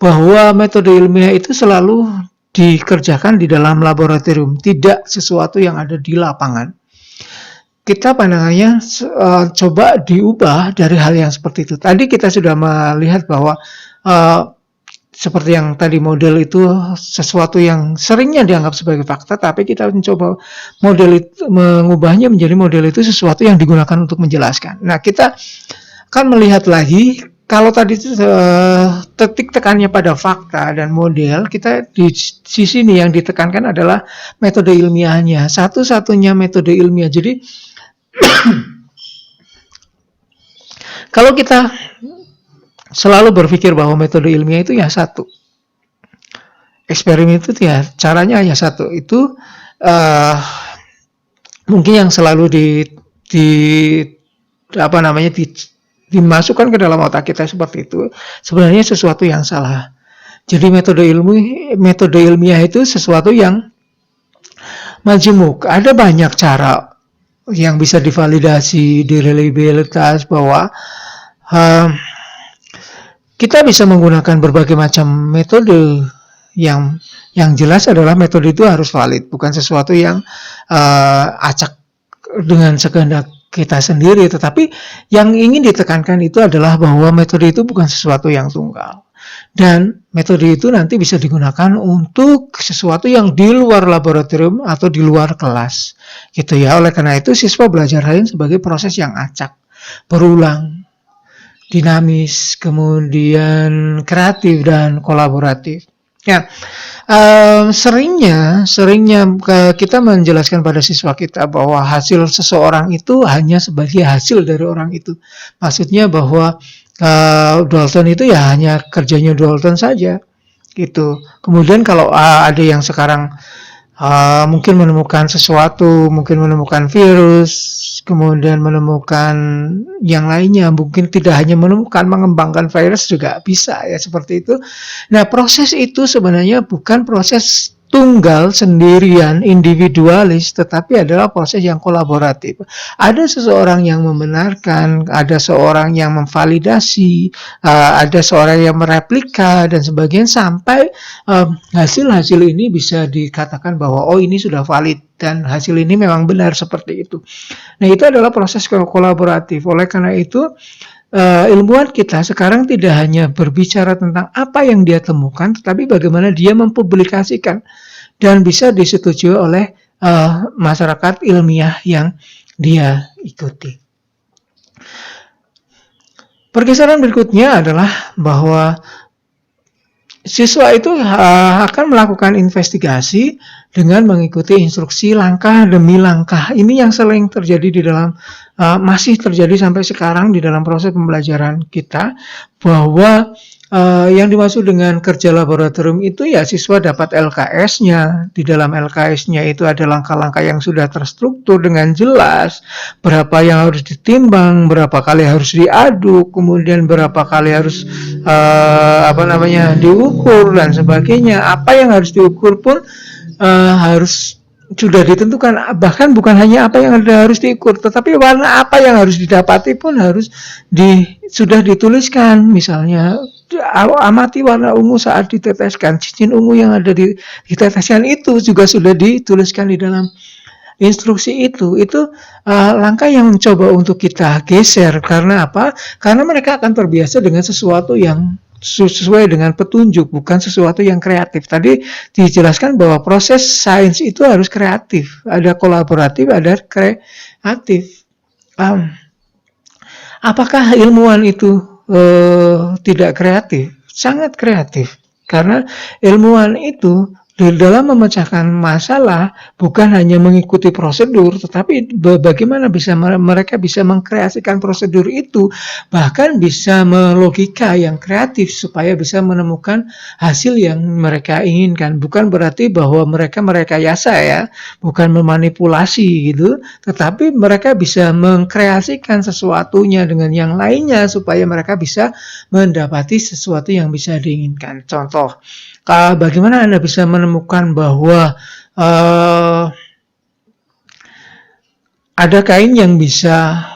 bahwa metode ilmiah itu selalu dikerjakan di dalam laboratorium, tidak sesuatu yang ada di lapangan. Kita pandangannya coba diubah dari hal yang seperti itu. Tadi kita sudah melihat bahwa seperti yang tadi model itu sesuatu yang seringnya dianggap sebagai fakta, tapi kita mencoba model itu, mengubahnya menjadi model itu sesuatu yang digunakan untuk menjelaskan. Nah, kita akan melihat lagi, kalau tadi titik tekannya pada fakta dan model, kita di sisi ini yang ditekankan adalah metode ilmiahnya, satu-satunya metode ilmiah. Jadi kalau kita selalu berpikir bahwa metode ilmiah itu ya satu, eksperimen itu ya caranya hanya satu, itu mungkin yang selalu dimasukkan ke dalam otak kita seperti itu, sebenarnya sesuatu yang salah. Jadi metode ilmiah itu sesuatu yang majemuk. Ada banyak cara yang bisa divalidasi, direliabilitas, bahwa kita bisa menggunakan berbagai macam metode. Yang jelas adalah metode itu harus valid, bukan sesuatu yang acak dengan sekehendak kita sendiri, tetapi yang ingin ditekankan itu adalah bahwa metode itu bukan sesuatu yang tunggal. Dan metode itu nanti bisa digunakan untuk sesuatu yang di luar laboratorium atau di luar kelas, gitu ya. Oleh karena itu siswa belajar sains sebagai proses yang acak, berulang, dinamis, kemudian kreatif dan kolaboratif. Ya, seringnya kita menjelaskan pada siswa kita bahwa hasil seseorang itu hanya sebagai hasil dari orang itu. Maksudnya bahwa Dalton itu ya hanya kerjanya Dalton saja, gitu. Kemudian kalau ada yang sekarang mungkin menemukan sesuatu, mungkin menemukan virus, kemudian menemukan yang lainnya, mungkin tidak hanya menemukan, mengembangkan virus juga bisa ya, seperti itu. Nah, proses itu sebenarnya bukan proses tunggal, sendirian, individualis, tetapi adalah proses yang kolaboratif. Ada seseorang yang membenarkan, ada seorang yang memvalidasi, ada seorang yang mereplika dan sebagainya, sampai hasil-hasil ini bisa dikatakan bahwa oh ini sudah valid dan hasil ini memang benar seperti itu. Nah, itu adalah proses kolaboratif. Oleh karena itu ilmuwan kita sekarang tidak hanya berbicara tentang apa yang dia temukan, tetapi bagaimana dia mempublikasikan dan bisa disetujui oleh masyarakat ilmiah yang dia ikuti. Pergeseran berikutnya adalah bahwa siswa itu akan melakukan investigasi dengan mengikuti instruksi langkah demi langkah. Ini yang sering terjadi di dalam, masih terjadi sampai sekarang di dalam proses pembelajaran kita, bahwa yang dimaksud dengan kerja laboratorium itu ya siswa dapat LKS-nya. Di dalam LKS-nya itu ada langkah-langkah yang sudah terstruktur dengan jelas, berapa yang harus ditimbang, berapa kali harus diaduk, kemudian berapa kali harus diukur dan sebagainya. Apa yang harus diukur pun harus sudah ditentukan, bahkan bukan hanya apa yang harus diukur, tetapi warna apa yang harus didapati pun harus sudah dituliskan. Misalnya, amati warna ungu saat diteteskan, cincin ungu yang ada di diteteskan itu juga sudah dituliskan di dalam instruksi itu. Itu langkah yang mencoba untuk kita geser. Karena apa? Karena mereka akan terbiasa dengan sesuatu yang sesuai dengan petunjuk, bukan sesuatu yang kreatif. Tadi dijelaskan bahwa proses sains itu harus kreatif, ada kolaboratif, ada kreatif. Apakah ilmuwan itu tidak kreatif? Sangat kreatif, karena ilmuwan itu dalam memecahkan masalah bukan hanya mengikuti prosedur, tetapi bagaimana mereka bisa mengkreasikan prosedur itu, bahkan bisa melogika yang kreatif supaya bisa menemukan hasil yang mereka inginkan. Bukan berarti bahwa mereka merekayasa ya, bukan memanipulasi gitu, tetapi mereka bisa mengkreasikan sesuatunya dengan yang lainnya supaya mereka bisa mendapati sesuatu yang bisa diinginkan. Contoh, bagaimana Anda bisa menemukan bahwa ada kain yang bisa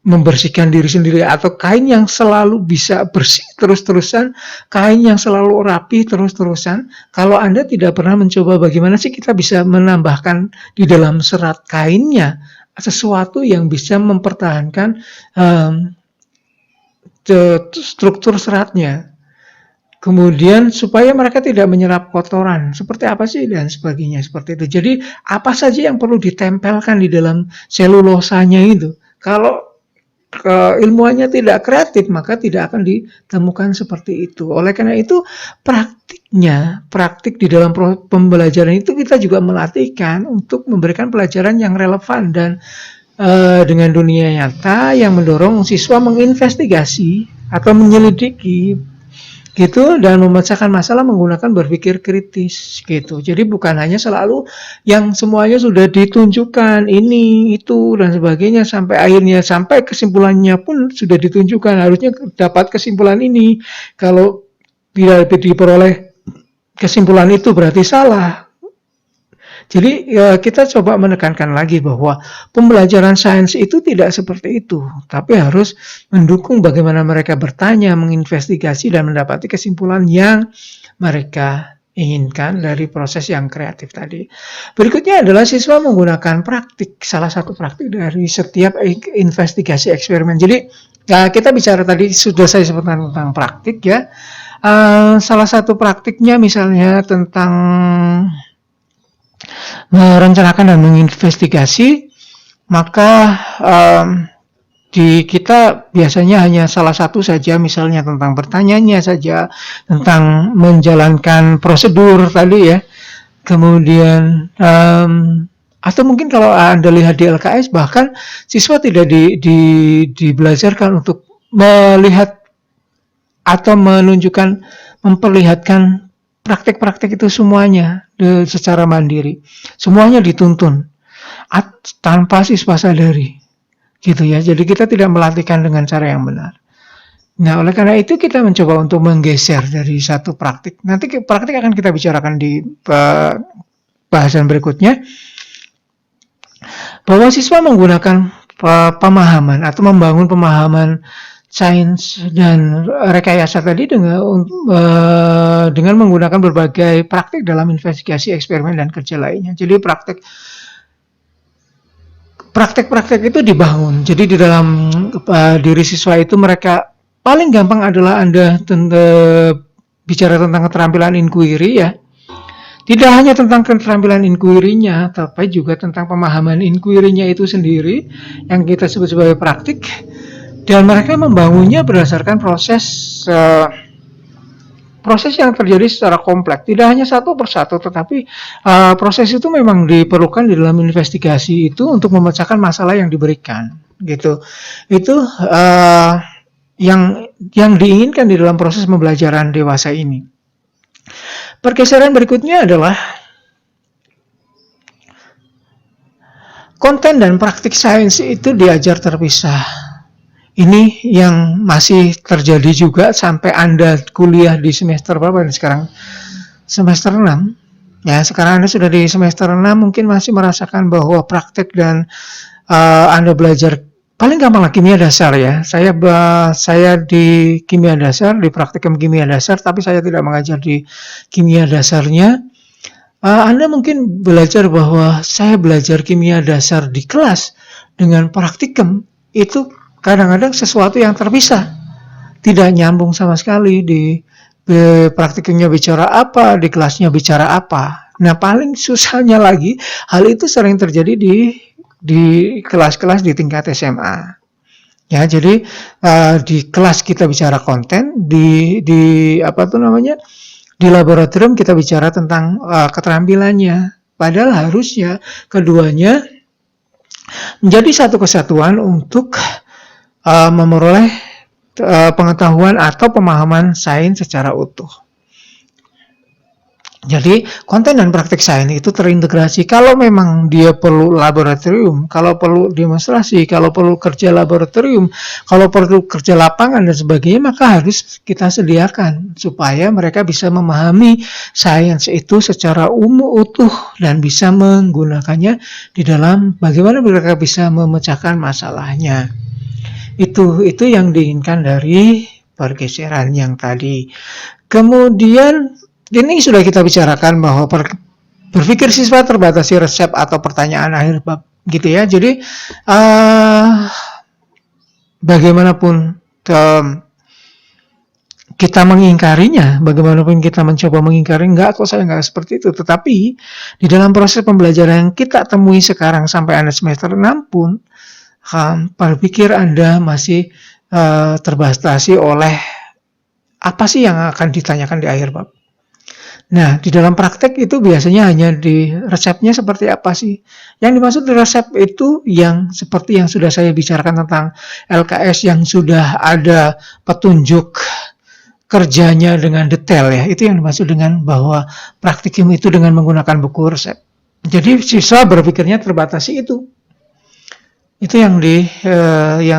membersihkan diri sendiri, atau kain yang selalu bisa bersih terus-terusan, kain yang selalu rapi terus-terusan? Kalau Anda tidak pernah mencoba, bagaimana sih kita bisa menambahkan di dalam serat kainnya sesuatu yang bisa mempertahankan struktur seratnya? Kemudian supaya mereka tidak menyerap kotoran, seperti apa sih, dan sebagainya seperti itu. Jadi apa saja yang perlu ditempelkan di dalam selulosanya itu. Kalau ilmuannya tidak kreatif, maka tidak akan ditemukan seperti itu. Oleh karena itu, praktik di dalam pembelajaran itu kita juga melatihkan untuk memberikan pelajaran yang relevan dan dengan dunia nyata, yang mendorong siswa menginvestigasi atau menyelidiki gitu, dan memecahkan masalah menggunakan berpikir kritis gitu. Jadi bukan hanya selalu yang semuanya sudah ditunjukkan ini itu dan sebagainya, sampai akhirnya sampai kesimpulannya pun sudah ditunjukkan, harusnya dapat kesimpulan ini, kalau tidak diperoleh kesimpulan itu berarti salah. Jadi kita coba menekankan lagi bahwa pembelajaran sains itu tidak seperti itu, tapi harus mendukung bagaimana mereka bertanya, menginvestigasi, dan mendapati kesimpulan yang mereka inginkan dari proses yang kreatif tadi. Berikutnya adalah siswa menggunakan praktik, salah satu praktik dari setiap investigasi eksperimen. Jadi kita bicara tadi, sudah saya sebutkan tentang praktik ya. Salah satu praktiknya misalnya tentang merencanakan dan menginvestigasi, maka di kita biasanya hanya salah satu saja, misalnya tentang bertanyanya saja, tentang menjalankan prosedur tadi ya. Kemudian atau mungkin kalau Anda lihat di LKS, bahkan siswa tidak dibelajarkan untuk melihat atau memperlihatkan praktek-praktek itu semuanya secara mandiri. Semuanya dituntun tanpa siswa sadari. Gitu ya. Jadi kita tidak melatihkan dengan cara yang benar. Nah, oleh karena itu kita mencoba untuk menggeser dari satu praktik. Nanti praktik akan kita bicarakan di bahasan berikutnya. Bahwa siswa menggunakan pemahaman atau membangun pemahaman sains dan rekayasa tadi dengan menggunakan berbagai praktik dalam investigasi, eksperimen, dan kerja lainnya. Jadi praktek-praktek itu dibangun. Jadi di dalam diri siswa itu, mereka paling gampang adalah Anda bicara tentang keterampilan inquiry ya. Tidak hanya tentang keterampilan inquiry-nya, tapi juga tentang pemahaman inquiry-nya itu sendiri yang kita sebut sebagai praktik. Dan mereka membangunnya berdasarkan proses yang terjadi secara kompleks, tidak hanya satu persatu, tetapi proses itu memang diperlukan di dalam investigasi itu untuk memecahkan masalah yang diberikan, gitu. Itu yang diinginkan di dalam proses pembelajaran dewasa ini. Pergeseran berikutnya adalah konten dan praktik sains itu diajar terpisah. Ini yang masih terjadi juga sampai Anda kuliah di semester berapa ini sekarang? Semester 6. Ya, sekarang Anda sudah di semester 6, mungkin masih merasakan bahwa praktek dan Anda belajar paling gampang lah kimia dasar ya. Saya di kimia dasar, di praktikum kimia dasar, tapi saya tidak mengajar di kimia dasarnya. Anda mungkin belajar bahwa saya belajar kimia dasar di kelas dengan praktikum itu kadang-kadang sesuatu yang terpisah, tidak nyambung sama sekali. Di praktikumnya bicara apa, di kelasnya bicara apa. Nah, paling susahnya lagi, hal itu sering terjadi di kelas-kelas di tingkat SMA. Ya, jadi di kelas kita bicara konten, di Di laboratorium kita bicara tentang keterampilannya. Padahal harusnya keduanya menjadi satu kesatuan untuk memperoleh pengetahuan atau pemahaman sains secara utuh. Jadi konten dan praktik sains itu terintegrasi. Kalau memang dia perlu laboratorium, kalau perlu demonstrasi, kalau perlu kerja laboratorium, kalau perlu kerja lapangan dan sebagainya, maka harus kita sediakan supaya mereka bisa memahami sains itu secara utuh dan bisa menggunakannya di dalam bagaimana mereka bisa memecahkan masalahnya. Itu yang diinginkan dari pergeseran yang tadi. Kemudian ini sudah kita bicarakan bahwa berpikir siswa terbatasi resep atau pertanyaan akhir bab gitu ya. Jadi bagaimanapun kita mengingkarinya, bagaimanapun kita mencoba mengingkari, enggak kok saya enggak seperti itu. Tetapi di dalam proses pembelajaran yang kita temui sekarang sampai Anda semester 6 pun berpikir Anda masih terbatasi oleh apa sih yang akan ditanyakan di akhir bab. Nah, di dalam praktek itu biasanya hanya di resepnya seperti apa sih? Yang dimaksud di resep itu yang seperti yang sudah saya bicarakan tentang LKS yang sudah ada petunjuk kerjanya dengan detail ya. Itu yang dimaksud dengan bahwa praktikum itu dengan menggunakan buku resep. Jadi siswa berpikirnya terbatasi itu. Itu yang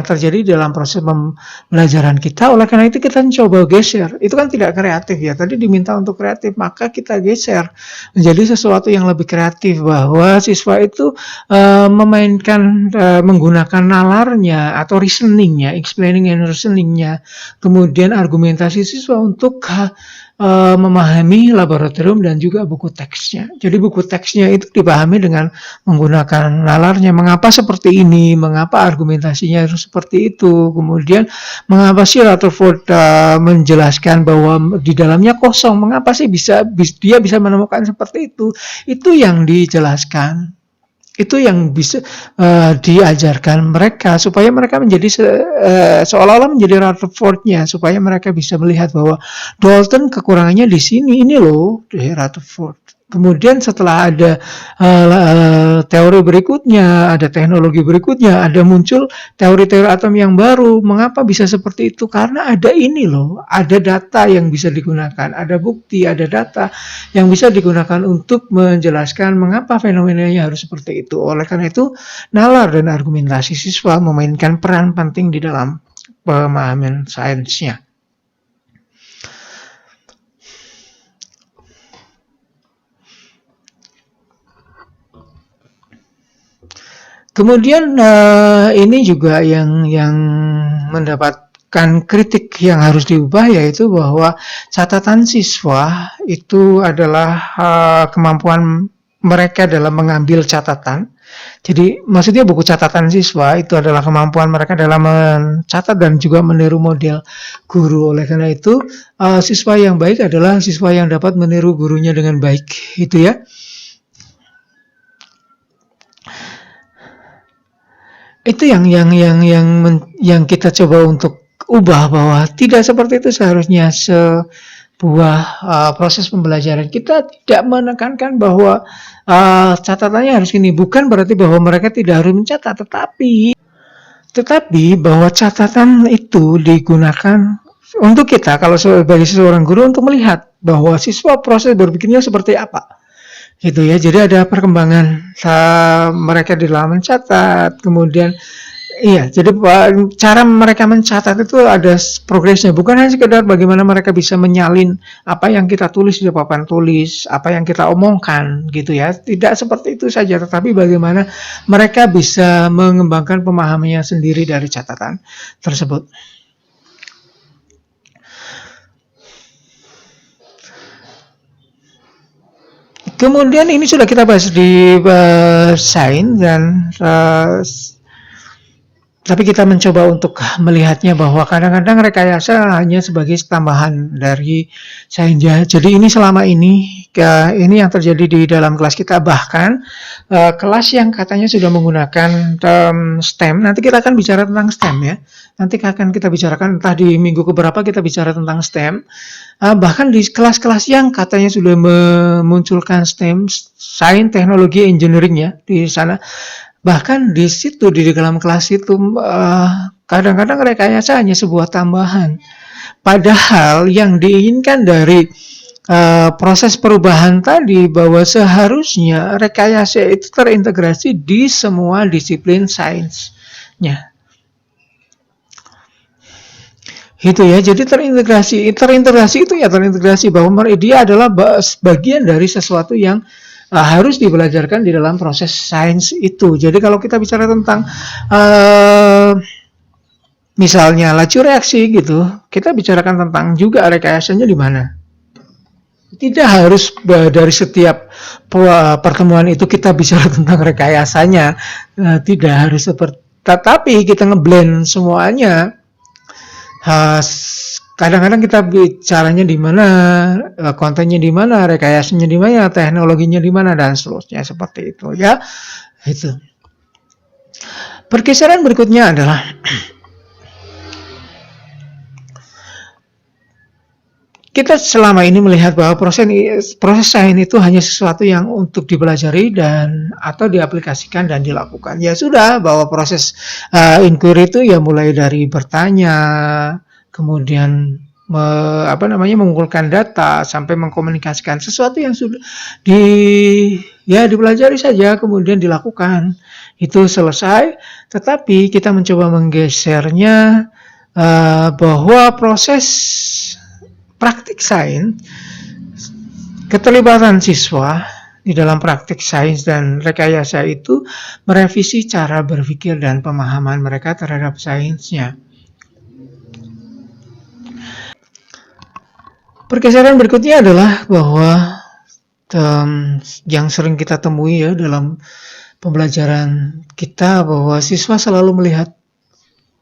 terjadi dalam proses pembelajaran kita. Oleh karena itu kita coba geser. Itu kan tidak kreatif ya. Tadi diminta untuk kreatif, maka kita geser menjadi sesuatu yang lebih kreatif, bahwa siswa itu menggunakan nalarnya atau reasoningnya, explaining and reasoningnya, kemudian argumentasi siswa untuk memahami laboratorium dan juga buku teksnya. Jadi buku teksnya itu dipahami dengan menggunakan nalarnya, mengapa seperti ini, mengapa argumentasinya harus seperti itu, kemudian mengapa sih Rutherford menjelaskan bahwa di dalamnya kosong, mengapa sih dia bisa menemukan seperti itu yang dijelaskan. Itu yang bisa diajarkan mereka supaya mereka menjadi seolah-olah menjadi Rutherford-nya, supaya mereka bisa melihat bahwa Dalton kekurangannya di sini, ini loh Rutherford. Kemudian setelah ada teori berikutnya, ada teknologi berikutnya, ada muncul teori-teori atom yang baru. Mengapa bisa seperti itu? Karena ada ini loh, ada data yang bisa digunakan, ada bukti, ada data yang bisa digunakan untuk menjelaskan mengapa fenomenanya harus seperti itu. Oleh karena itu, nalar dan argumentasi siswa memainkan peran penting di dalam pemahaman sainsnya. Kemudian ini juga yang mendapatkan kritik yang harus diubah, yaitu bahwa catatan siswa itu adalah kemampuan mereka dalam mengambil catatan. Jadi maksudnya buku catatan siswa itu adalah kemampuan mereka dalam mencatat dan juga meniru model guru. Oleh karena itu siswa yang baik adalah siswa yang dapat meniru gurunya dengan baik, itu ya. Itu yang kita coba untuk ubah, bahwa tidak seperti itu seharusnya sebuah proses pembelajaran. Kita tidak menekankan bahwa catatannya harus ini, bukan berarti bahwa mereka tidak harus mencatat, tetapi bahwa catatan itu digunakan untuk kita kalau sebagai seorang guru untuk melihat bahwa siswa proses berpikirnya seperti apa. Gitu ya, jadi ada perkembangan mereka di dalam mencatat, kemudian jadi cara mereka mencatat itu ada progresnya, bukan hanya sekedar bagaimana mereka bisa menyalin apa yang kita tulis di papan tulis, apa yang kita omongkan gitu ya, tidak seperti itu saja, tetapi bagaimana mereka bisa mengembangkan pemahamannya sendiri dari catatan tersebut. Kemudian ini sudah kita bahas di sains dan tapi kita mencoba untuk melihatnya bahwa kadang-kadang rekayasa hanya sebagai tambahan dari sains. Jadi ini selama ini ini yang terjadi di dalam kelas kita. Bahkan kelas yang katanya sudah menggunakan STEM, nanti kita akan bicara tentang STEM ya. Nanti akan kita bicarakan, entah di minggu keberapa kita bicara tentang STEM. Bahkan di kelas-kelas yang katanya sudah memunculkan STEM, Sains, Teknologi, Engineering ya, di sana. Bahkan di situ, di dalam kelas itu, kadang-kadang rekayasa hanya sebuah tambahan. Padahal yang diinginkan dari proses perubahan tadi, bahwa seharusnya rekayasa itu terintegrasi di semua disiplin sainsnya. Gitu ya, jadi terintegrasi itu ya terintegrasi bahwa dia adalah bagian dari sesuatu yang harus dibelajarkan di dalam proses sains itu. Jadi kalau kita bicara tentang misalnya laju reaksi gitu, kita bicarakan tentang juga rekayasanya di mana. Tidak harus dari setiap pertemuan itu kita bicara tentang rekayasanya, tidak harus seperti, tetapi kita ngeblend semuanya. Kadang-kadang kita bicaranya di mana, kontennya di mana, rekayasanya di mana, teknologinya di mana, dan seterusnya seperti itu ya. Itu. Pergeseran berikutnya adalah kita selama ini melihat bahwa proses sains itu hanya sesuatu yang untuk dipelajari dan atau diaplikasikan dan dilakukan. Ya sudah, bahwa proses inquiry itu ya mulai dari bertanya, kemudian mengumpulkan data sampai mengkomunikasikan sesuatu yang sudah dipelajari saja kemudian dilakukan. Itu selesai, tetapi kita mencoba menggesernya bahwa proses praktik sains, keterlibatan siswa di dalam praktik sains dan rekayasa itu merevisi cara berpikir dan pemahaman mereka terhadap sainsnya. Pergeseran berikutnya adalah bahwa yang sering kita temui ya dalam pembelajaran kita, bahwa siswa selalu melihat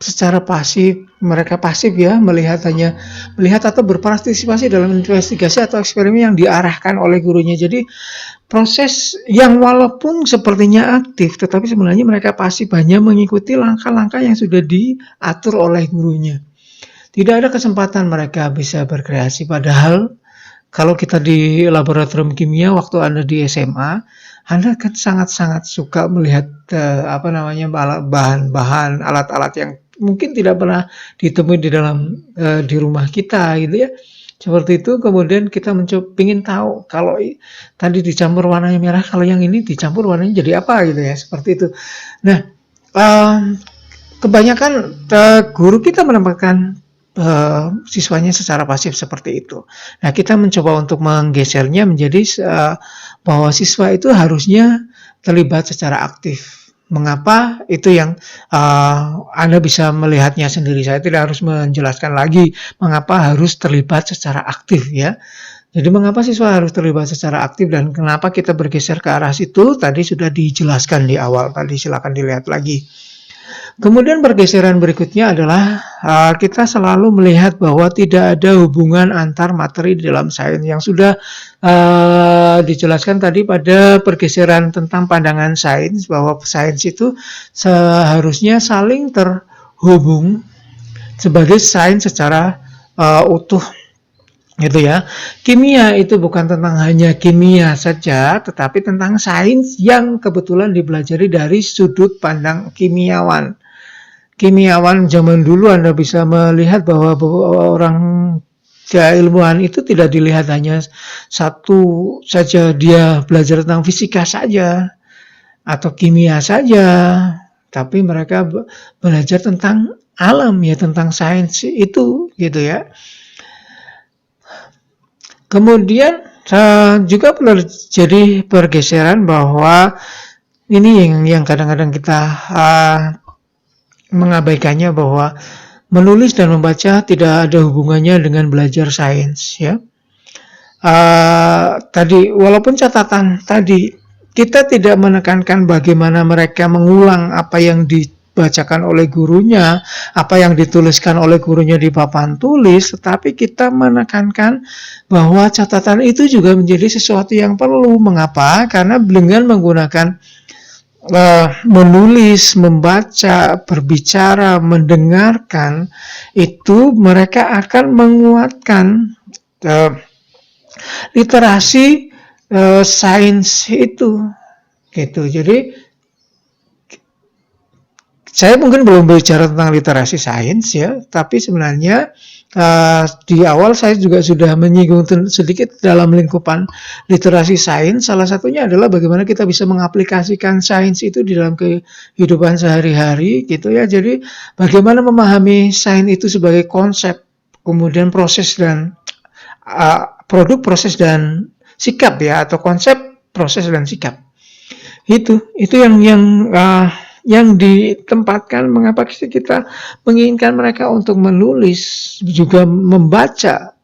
secara pasif, mereka pasif ya, melihat atau berpartisipasi dalam investigasi atau eksperimen yang diarahkan oleh gurunya. Jadi proses yang walaupun sepertinya aktif, tetapi sebenarnya mereka pasif, hanya mengikuti langkah-langkah yang sudah diatur oleh gurunya. Tidak ada kesempatan mereka bisa berkreasi. Padahal kalau kita di laboratorium kimia waktu Anda di SMA, Anda kan sangat-sangat suka melihat bahan-bahan, alat-alat yang mungkin tidak pernah ditemui di rumah kita gitu ya. Seperti itu, kemudian kita ingin tahu kalau tadi dicampur warnanya merah, kalau yang ini dicampur warnanya jadi apa gitu ya, seperti itu. Nah, kebanyakan guru kita menempatkan siswanya secara pasif seperti itu. Nah, kita mencoba untuk menggesernya menjadi bahwa siswa itu harusnya terlibat secara aktif. Mengapa? Itu yang Anda bisa melihatnya sendiri. Saya tidak harus menjelaskan lagi mengapa harus terlibat secara aktif ya. Jadi mengapa siswa harus terlibat secara aktif dan kenapa kita bergeser ke arah situ, tadi sudah dijelaskan di awal. Tadi silakan dilihat lagi. Kemudian pergeseran berikutnya adalah kita selalu melihat bahwa tidak ada hubungan antar materi di dalam sains, yang sudah dijelaskan tadi pada pergeseran tentang pandangan sains, bahwa sains itu seharusnya saling terhubung sebagai sains secara utuh. Gitu ya. Kimia itu bukan tentang hanya kimia saja, tetapi tentang sains yang kebetulan dipelajari dari sudut pandang kimiawan. Kimiawan zaman dulu Anda bisa melihat bahwa orang ilmuwan itu tidak dilihat hanya satu saja, dia belajar tentang fisika saja atau kimia saja, tapi mereka belajar tentang alam ya, tentang sains itu gitu ya. Kemudian juga terjadi pergeseran bahwa ini yang kadang-kadang kita mengabaikannya, bahwa menulis dan membaca tidak ada hubungannya dengan belajar sains ya. Tadi walaupun catatan tadi kita tidak menekankan bagaimana mereka mengulang apa yang dibacakan oleh gurunya, apa yang dituliskan oleh gurunya di papan tulis, tetapi kita menekankan bahwa catatan itu juga menjadi sesuatu yang perlu. Mengapa? Karena dengan menggunakan menulis, membaca, berbicara, mendengarkan, itu mereka akan menguatkan literasi sains itu, gitu. Jadi saya mungkin belum bicara tentang literasi sains ya, tapi sebenarnya di awal saya juga sudah menyinggung sedikit dalam lingkupan literasi sains. Salah satunya adalah bagaimana kita bisa mengaplikasikan sains itu di dalam kehidupan sehari-hari, gitu ya. Jadi bagaimana memahami sains itu sebagai konsep, kemudian proses dan produk, proses dan sikap ya, atau konsep, proses dan sikap. Itu yang ditempatkan. Mengapa kita menginginkan mereka untuk menulis, juga membaca,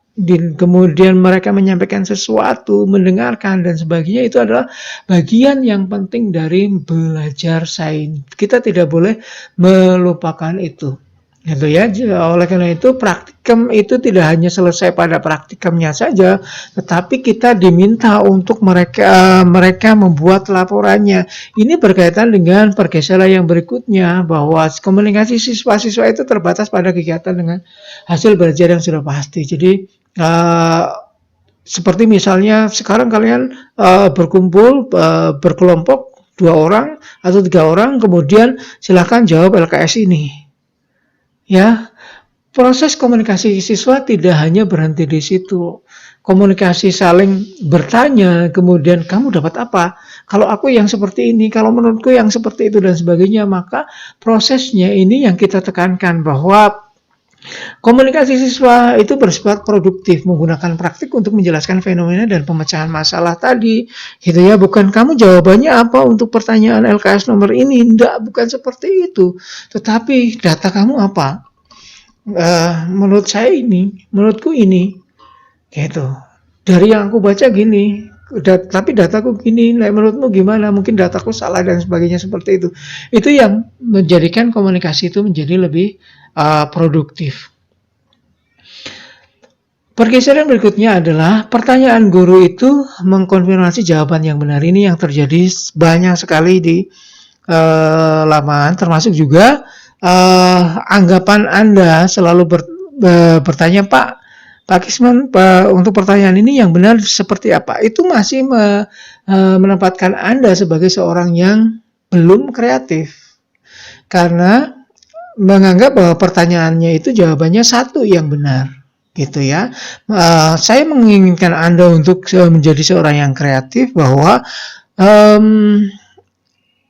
kemudian mereka menyampaikan sesuatu, mendengarkan dan sebagainya. Itu adalah bagian yang penting dari belajar sains. Kita tidak boleh melupakan itu, gitu ya. Oleh karena itu praktikum itu tidak hanya selesai pada praktikumnya saja, tetapi kita diminta untuk mereka membuat laporannya. Ini berkaitan dengan pergeseran yang berikutnya, bahwa komunikasi siswa-siswa itu terbatas pada kegiatan dengan hasil belajar yang sudah pasti. Jadi seperti misalnya sekarang kalian berkumpul berkelompok 2 orang atau 3 orang, kemudian silakan jawab LKS ini. Ya, proses komunikasi siswa tidak hanya berhenti di situ. Komunikasi saling bertanya, kemudian kamu dapat apa? Kalau aku yang seperti ini, kalau menurutku yang seperti itu dan sebagainya. Maka prosesnya ini yang kita tekankan, bahwa komunikasi siswa itu bersifat produktif, menggunakan praktik untuk menjelaskan fenomena dan pemecahan masalah tadi, gitu ya. Bukan kamu jawabannya apa untuk pertanyaan LKS nomor ini, enggak, bukan seperti itu. Tetapi data kamu apa? Menurut saya ini, menurutku ini, gitu. Dari yang aku baca gini, tapi dataku gini, menurutmu gimana? Mungkin dataku salah dan sebagainya, seperti itu. Itu yang menjadikan komunikasi itu menjadi lebih produktif. Pergeseran berikutnya adalah pertanyaan guru itu mengkonfirmasi jawaban yang benar. Ini yang terjadi banyak sekali di laman, termasuk juga anggapan Anda selalu bertanya, Pak Kisman, untuk pertanyaan ini yang benar seperti apa? Itu masih menempatkan Anda sebagai seorang yang belum kreatif, karena menganggap bahwa pertanyaannya itu jawabannya satu yang benar, gitu ya. Saya menginginkan Anda untuk menjadi seorang yang kreatif, bahwa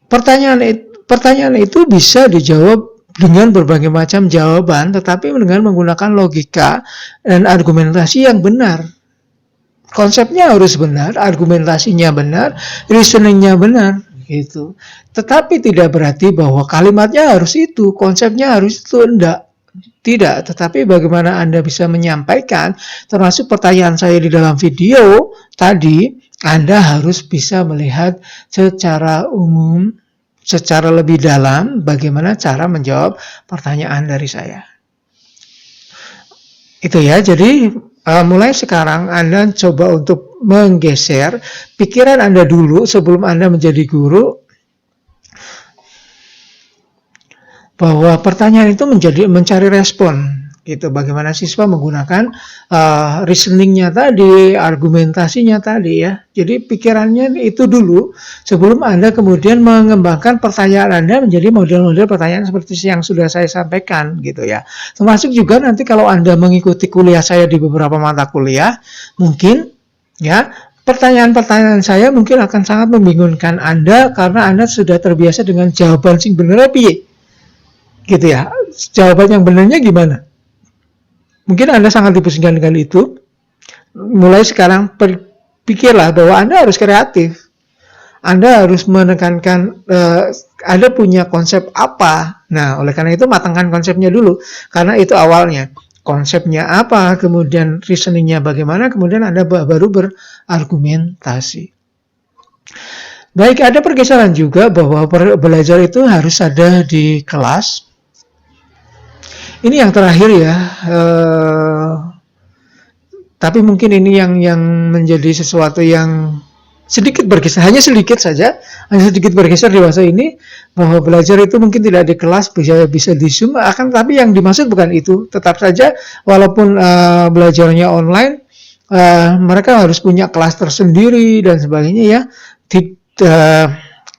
pertanyaan itu bisa dijawab dengan berbagai macam jawaban, tetapi dengan menggunakan logika dan argumentasi yang benar. Konsepnya harus benar, argumentasinya benar, reasoningnya benar, gitu. Tetapi tidak berarti bahwa kalimatnya harus itu, konsepnya harus itu, enggak. Tidak, tetapi bagaimana Anda bisa menyampaikan, termasuk pertanyaan saya di dalam video tadi, Anda harus bisa melihat secara umum, secara lebih dalam, bagaimana cara menjawab pertanyaan dari saya. Itu ya, jadi mulai sekarang Anda coba untuk menggeser pikiran Anda dulu sebelum Anda menjadi guru, bahwa pertanyaan itu mencari respon, gitu. Bagaimana siswa menggunakan reasoningnya tadi, argumentasinya tadi ya. Jadi pikirannya itu dulu sebelum Anda kemudian mengembangkan pertanyaan Anda menjadi model-model pertanyaan seperti yang sudah saya sampaikan, gitu ya. Termasuk juga nanti kalau Anda mengikuti kuliah saya di beberapa mata kuliah, mungkin ya pertanyaan-pertanyaan saya mungkin akan sangat membingungkan Anda, karena Anda sudah terbiasa dengan jawaban sing bener piye, gitu ya. Jawaban yang benarnya gimana? Mungkin Anda sangat dipusingkan dengan itu. Mulai sekarang pikirlah bahwa Anda harus kreatif. Anda harus menekankan Anda punya konsep apa. Nah, oleh karena itu matangkan konsepnya dulu, karena itu awalnya. Konsepnya apa, kemudian reasoningnya bagaimana, kemudian Anda baru berargumentasi. Baik, ada pergeseran juga bahwa belajar itu harus ada di kelas. Ini yang terakhir ya, tapi mungkin ini yang menjadi sesuatu yang sedikit bergeser, hanya sedikit saja, hanya sedikit bergeser di masa ini, bahwa belajar itu mungkin tidak di kelas, bisa di Zoom, tapi yang dimaksud bukan itu. Tetap saja, walaupun belajarnya online, mereka harus punya kelas tersendiri dan sebagainya ya,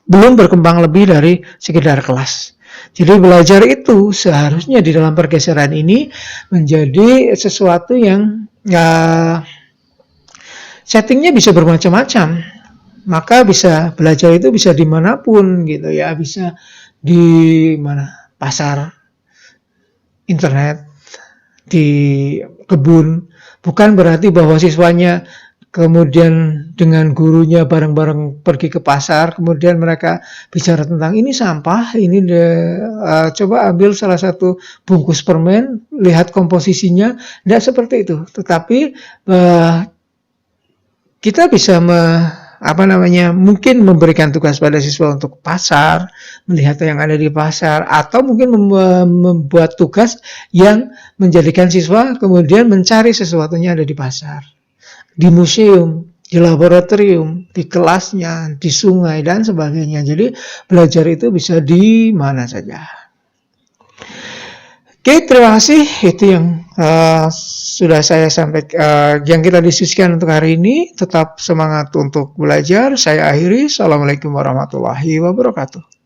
belum berkembang lebih dari sekedar kelas. Jadi belajar itu seharusnya di dalam pergeseran ini menjadi sesuatu yang settingnya bisa bermacam-macam. Maka bisa belajar itu bisa dimanapun gitu ya, bisa di mana, pasar, internet, di kebun. Bukan berarti bahwa siswanya kemudian dengan gurunya bareng-bareng pergi ke pasar, kemudian mereka bicara tentang ini sampah, ini coba ambil salah satu bungkus permen, lihat komposisinya, tidak seperti itu. Tetapi kita bisa mungkin memberikan tugas pada siswa untuk pasar, melihat yang ada di pasar, atau mungkin membuat tugas yang menjadikan siswa kemudian mencari sesuatunya ada di pasar, di museum, di laboratorium, di kelasnya, di sungai, dan sebagainya. Jadi belajar itu bisa di mana saja. Oke, terima kasih. Itu yang sudah saya sampaikan, yang kita diskusikan untuk hari ini. Tetap semangat untuk belajar. Saya akhiri. Assalamualaikum warahmatullahi wabarakatuh.